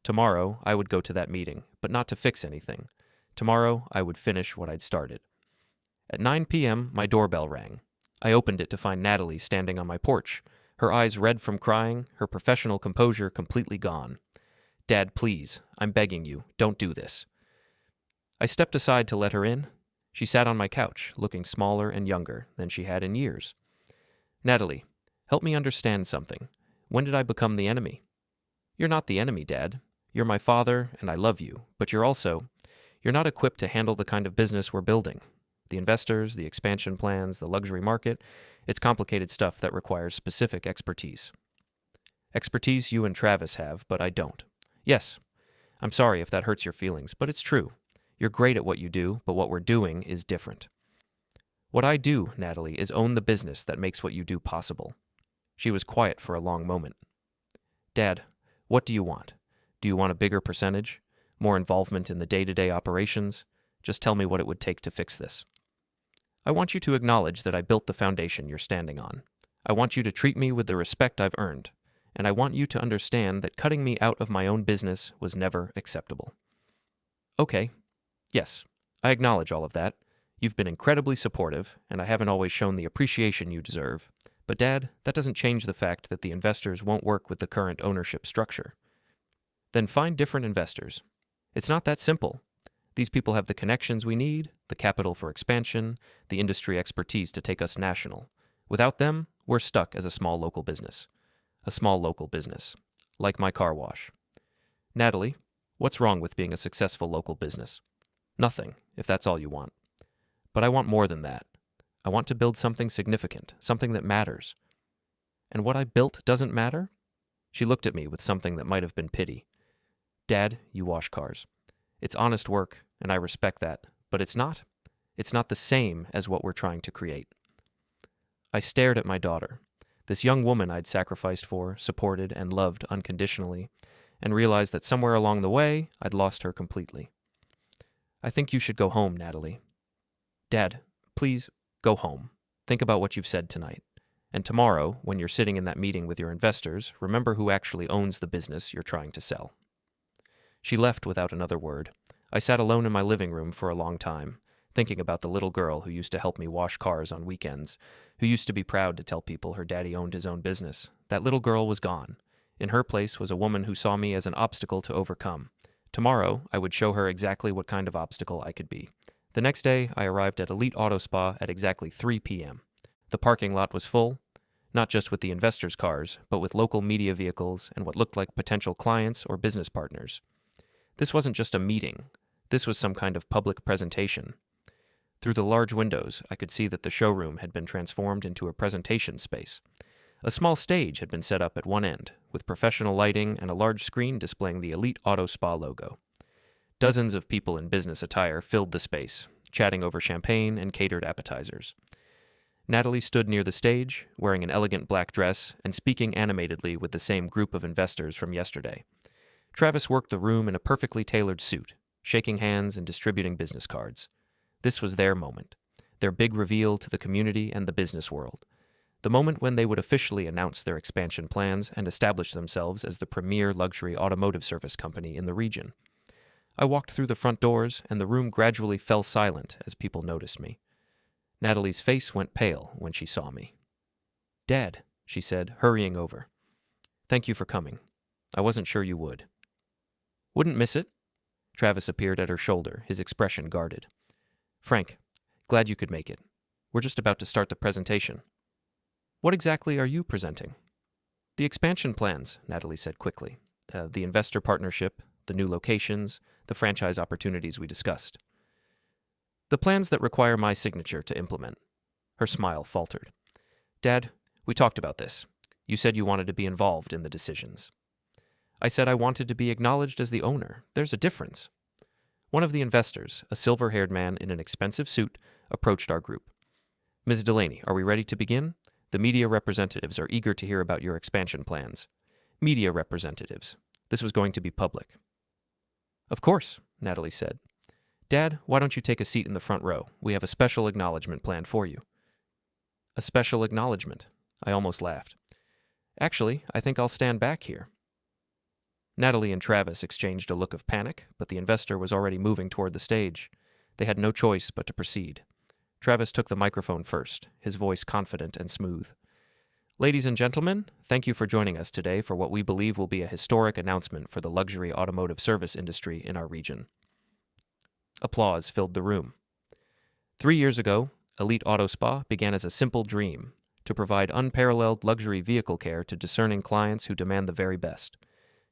Tomorrow, I would go to that meeting, but not to fix anything. Tomorrow, I would finish what I'd started. At 9 p.m., my doorbell rang. I opened it to find Natalie standing on my porch, her eyes red from crying, her professional composure completely gone. Dad, please, I'm begging you, don't do this. I stepped aside to let her in. She sat on my couch, looking smaller and younger than she had in years. Natalie, help me understand something. When did I become the enemy? You're not the enemy, Dad. You're my father, and I love you, but you're not equipped to handle the kind of business we're building. The investors, the expansion plans, the luxury market, it's complicated stuff that requires specific expertise. Expertise you and Travis have, but I don't. Yes, I'm sorry if that hurts your feelings, but it's true. You're great at what you do, but what we're doing is different. What I do, Natalie, is own the business that makes what you do possible. She was quiet for a long moment. Dad, what do you want? Do you want a bigger percentage? More involvement in the day-to-day operations? Just tell me what it would take to fix this. I want you to acknowledge that I built the foundation you're standing on. I want you to treat me with the respect I've earned, and I want you to understand that cutting me out of my own business was never acceptable. Okay. Yes, I acknowledge all of that. You've been incredibly supportive, and I haven't always shown the appreciation you deserve. But Dad, that doesn't change the fact that the investors won't work with the current ownership structure. Then find different investors. It's not that simple. These people have the connections we need, the capital for expansion, the industry expertise to take us national. Without them, we're stuck as a small local business. A small local business. Like my car wash. Natalie, what's wrong with being a successful local business? Nothing, if that's all you want. But I want more than that. I want to build something significant, something that matters. And what I built doesn't matter? She looked at me with something that might have been pity. Dad, you wash cars. It's honest work, and I respect that, but it's not. It's not the same as what we're trying to create. I stared at my daughter, this young woman I'd sacrificed for, supported, and loved unconditionally, and realized that somewhere along the way, I'd lost her completely. I think you should go home, Natalie. Dad, please, go home. Think about what you've said tonight. And tomorrow, when you're sitting in that meeting with your investors, remember who actually owns the business you're trying to sell. She left without another word. I sat alone in my living room for a long time, thinking about the little girl who used to help me wash cars on weekends, who used to be proud to tell people her daddy owned his own business. That little girl was gone. In her place was a woman who saw me as an obstacle to overcome. Tomorrow, I would show her exactly what kind of obstacle I could be. The next day, I arrived at Elite Auto Spa at exactly 3 p.m. The parking lot was full, not just with the investors' cars, but with local media vehicles and what looked like potential clients or business partners. This wasn't just a meeting. This was some kind of public presentation. Through the large windows, I could see that the showroom had been transformed into a presentation space. A small stage had been set up at one end, with professional lighting and a large screen displaying the Elite Auto Spa logo. Dozens of people in business attire filled the space, chatting over champagne and catered appetizers. Natalie stood near the stage, wearing an elegant black dress and speaking animatedly with the same group of investors from yesterday. Travis worked the room in a perfectly tailored suit, shaking hands and distributing business cards. This was their moment, their big reveal to the community and the business world. The moment when they would officially announce their expansion plans and establish themselves as the premier luxury automotive service company in the region. I walked through the front doors, and the room gradually fell silent as people noticed me. Natalie's face went pale when she saw me. "Dad," she said, hurrying over. "Thank you for coming. I wasn't sure you would." "Wouldn't miss it." Travis appeared at her shoulder, his expression guarded. "Frank, glad you could make it. We're just about to start the presentation." "What exactly are you presenting?" "The expansion plans," Natalie said quickly. "The investor partnership, the new locations, the franchise opportunities we discussed. The plans that require my signature to implement." Her smile faltered. "Dad, we talked about this. You said you wanted to be involved in the decisions." "I said I wanted to be acknowledged as the owner. There's a difference." One of the investors, a silver-haired man in an expensive suit, approached our group. "Ms. Delaney, are we ready to begin? The media representatives are eager to hear about your expansion plans." Media representatives. This was going to be public. "Of course," Natalie said. "Dad, why don't you take a seat in the front row? We have a special acknowledgement planned for you." "A special acknowledgement?" I almost laughed. "Actually, I think I'll stand back here." Natalie and Travis exchanged a look of panic, but the investor was already moving toward the stage. They had no choice but to proceed. Travis took the microphone first, his voice confident and smooth. "Ladies and gentlemen, thank you for joining us today for what we believe will be a historic announcement for the luxury automotive service industry in our region." Applause filled the room. 3 years ago, Elite Auto Spa began as a simple dream to provide unparalleled luxury vehicle care to discerning clients who demand the very best.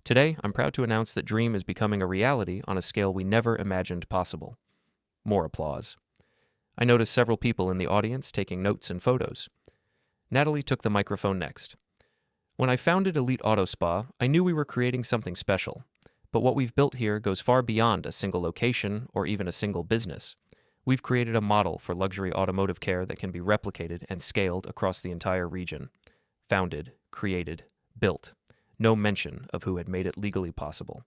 Today, I'm proud to announce that dream is becoming a reality on a scale we never imagined possible. More applause. I noticed several people in the audience taking notes and photos. Natalie took the microphone next. "When I founded Elite Auto Spa, I knew we were creating something special. But what we've built here goes far beyond a single location or even a single business. We've created a model for luxury automotive care that can be replicated and scaled across the entire region. Founded, created, built. No mention of who had made it legally possible.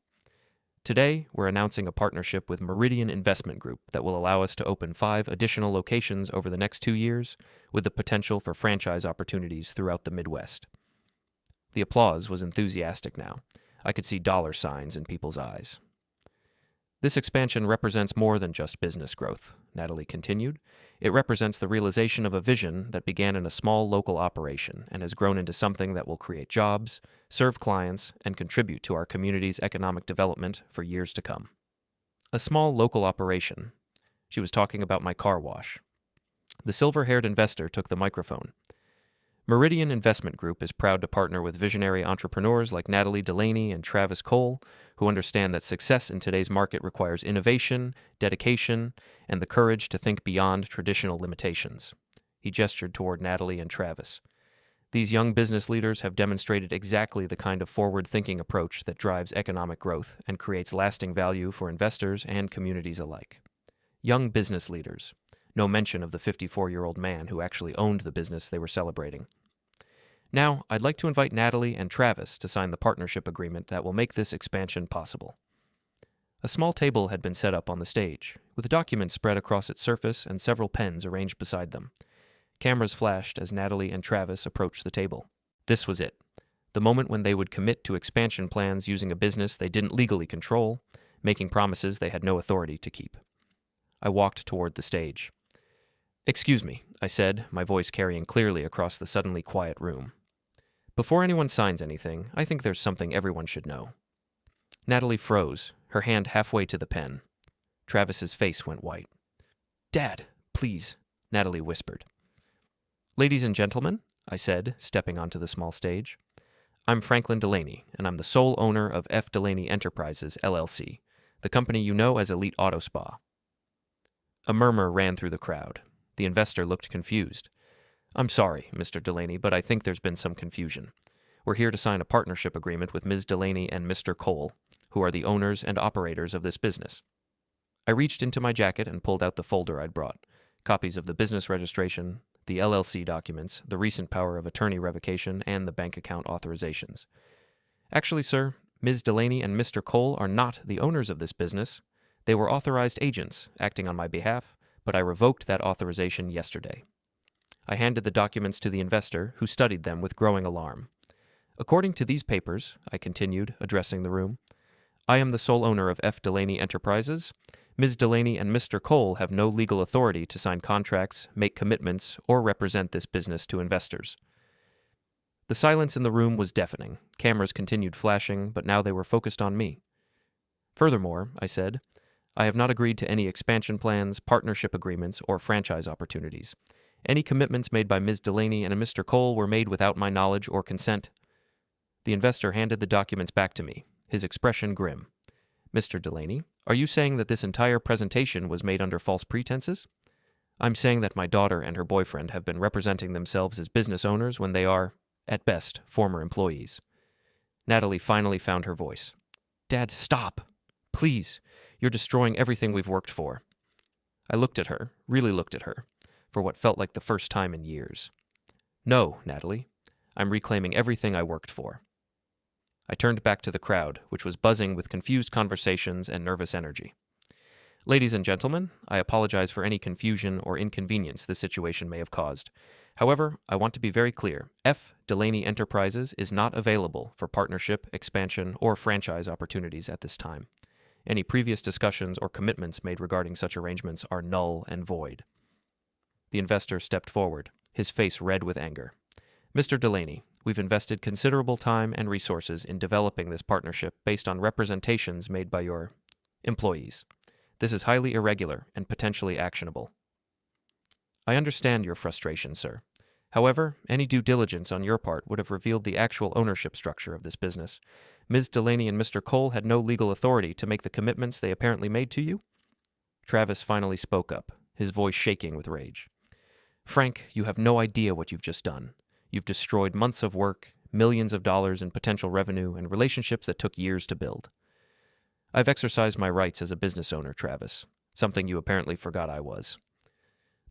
Today, we're announcing a partnership with Meridian Investment Group that will allow us to open 5 additional locations over the next 2 years, with the potential for franchise opportunities throughout the Midwest." The applause was enthusiastic now. I could see dollar signs in people's eyes. "This expansion represents more than just business growth," Natalie continued. "It represents the realization of a vision that began in a small local operation and has grown into something that will create jobs, serve clients, and contribute to our community's economic development for years to come." A small local operation. She was talking about my car wash. The silver-haired investor took the microphone. "Meridian Investment Group is proud to partner with visionary entrepreneurs like Natalie Delaney and Travis Cole, who understand that success in today's market requires innovation, dedication, and the courage to think beyond traditional limitations." He gestured toward Natalie and Travis. "These young business leaders have demonstrated exactly the kind of forward-thinking approach that drives economic growth and creates lasting value for investors and communities alike." Young business leaders. No mention of the 54-year-old man who actually owned the business they were celebrating. "Now, I'd like to invite Natalie and Travis to sign the partnership agreement that will make this expansion possible." A small table had been set up on the stage, with documents spread across its surface and several pens arranged beside them. Cameras flashed as Natalie and Travis approached the table. This was it. The moment when they would commit to expansion plans using a business they didn't legally control, making promises they had no authority to keep. I walked toward the stage. "Excuse me," I said, my voice carrying clearly across the suddenly quiet room. "Before anyone signs anything, I think there's something everyone should know." Natalie froze, her hand halfway to the pen. Travis's face went white. "Dad, please," Natalie whispered. "Ladies and gentlemen," I said, stepping onto the small stage, "I'm Franklin Delaney, and I'm the sole owner of F. Delaney Enterprises, LLC, the company you know as Elite Auto Spa." A murmur ran through the crowd. The investor looked confused. "I'm sorry, Mr. Delaney, but I think there's been some confusion. We're here to sign a partnership agreement with Ms. Delaney and Mr. Cole, who are the owners and operators of this business." I reached into my jacket and pulled out the folder I'd brought, copies of the business registration, the the LLC documents, the recent power of attorney revocation, and the bank account authorizations. Actually, sir, Ms. Delaney and Mr. Cole are not the owners of this business. They were authorized agents acting on my behalf, but I revoked that authorization yesterday. I handed the documents to the investor, who studied them with growing alarm. According to these papers, I continued, addressing the room, I am the sole owner of F. Delaney Enterprises. Ms. Delaney and Mr. Cole have no legal authority to sign contracts, make commitments, or represent this business to investors. The silence in the room was deafening. Cameras continued flashing, but now they were focused on me. Furthermore, I said, I have not agreed to any expansion plans, partnership agreements, or franchise opportunities. Any commitments made by Ms. Delaney and Mr. Cole were made without my knowledge or consent. The investor handed the documents back to me, his expression grim. Mr. Delaney, are you saying that this entire presentation was made under false pretenses? I'm saying that my daughter and her boyfriend have been representing themselves as business owners when they are, at best, former employees. Natalie finally found her voice. Dad, stop. Please. You're destroying everything we've worked for. I looked at her, really looked at her, for what felt like the first time in years. No, Natalie. I'm reclaiming everything I worked for. I turned back to the crowd, which was buzzing with confused conversations and nervous energy. Ladies and gentlemen, I apologize for any confusion or inconvenience this situation may have caused. However, I want to be very clear. F. Delaney Enterprises is not available for partnership, expansion, or franchise opportunities at this time. Any previous discussions or commitments made regarding such arrangements are null and void. The investor stepped forward, his face red with anger. Mr. Delaney, we've invested considerable time and resources in developing this partnership based on representations made by your employees. This is highly irregular and potentially actionable. I understand your frustration, sir. However, any due diligence on your part would have revealed the actual ownership structure of this business. Ms. Delaney and Mr. Cole had no legal authority to make the commitments they apparently made to you? Travis finally spoke up, his voice shaking with rage. Frank, you have no idea what you've just done. You've destroyed months of work, millions of dollars in potential revenue, and relationships that took years to build. I've exercised my rights as a business owner, Travis, something you apparently forgot I was.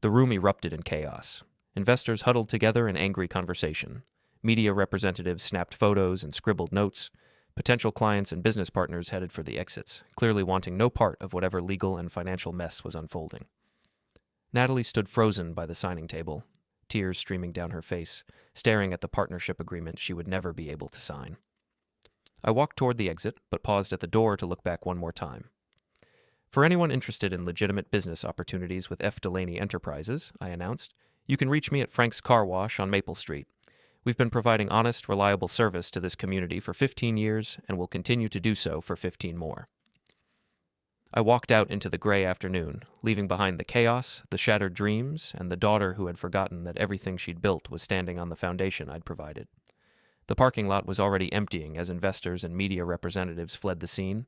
The room erupted in chaos. Investors huddled together in angry conversation. Media representatives snapped photos and scribbled notes. Potential clients and business partners headed for the exits, clearly wanting no part of whatever legal and financial mess was unfolding. Natalie stood frozen by the signing table, tears streaming down her face, staring at the partnership agreement she would never be able to sign. I walked toward the exit, but paused at the door to look back one more time. For anyone interested in legitimate business opportunities with F. Delaney Enterprises, I announced, you can reach me at Frank's Car Wash on Maple Street. We've been providing honest, reliable service to this community for 15 years and will continue to do so for 15 more. I walked out into the gray afternoon, leaving behind the chaos, the shattered dreams, and the daughter who had forgotten that everything she'd built was standing on the foundation I'd provided. The parking lot was already emptying as investors and media representatives fled the scene.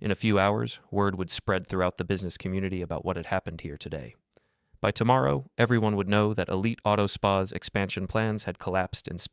In a few hours, word would spread throughout the business community about what had happened here today. By tomorrow, everyone would know that Elite Auto Spa's expansion plans had collapsed in spectacular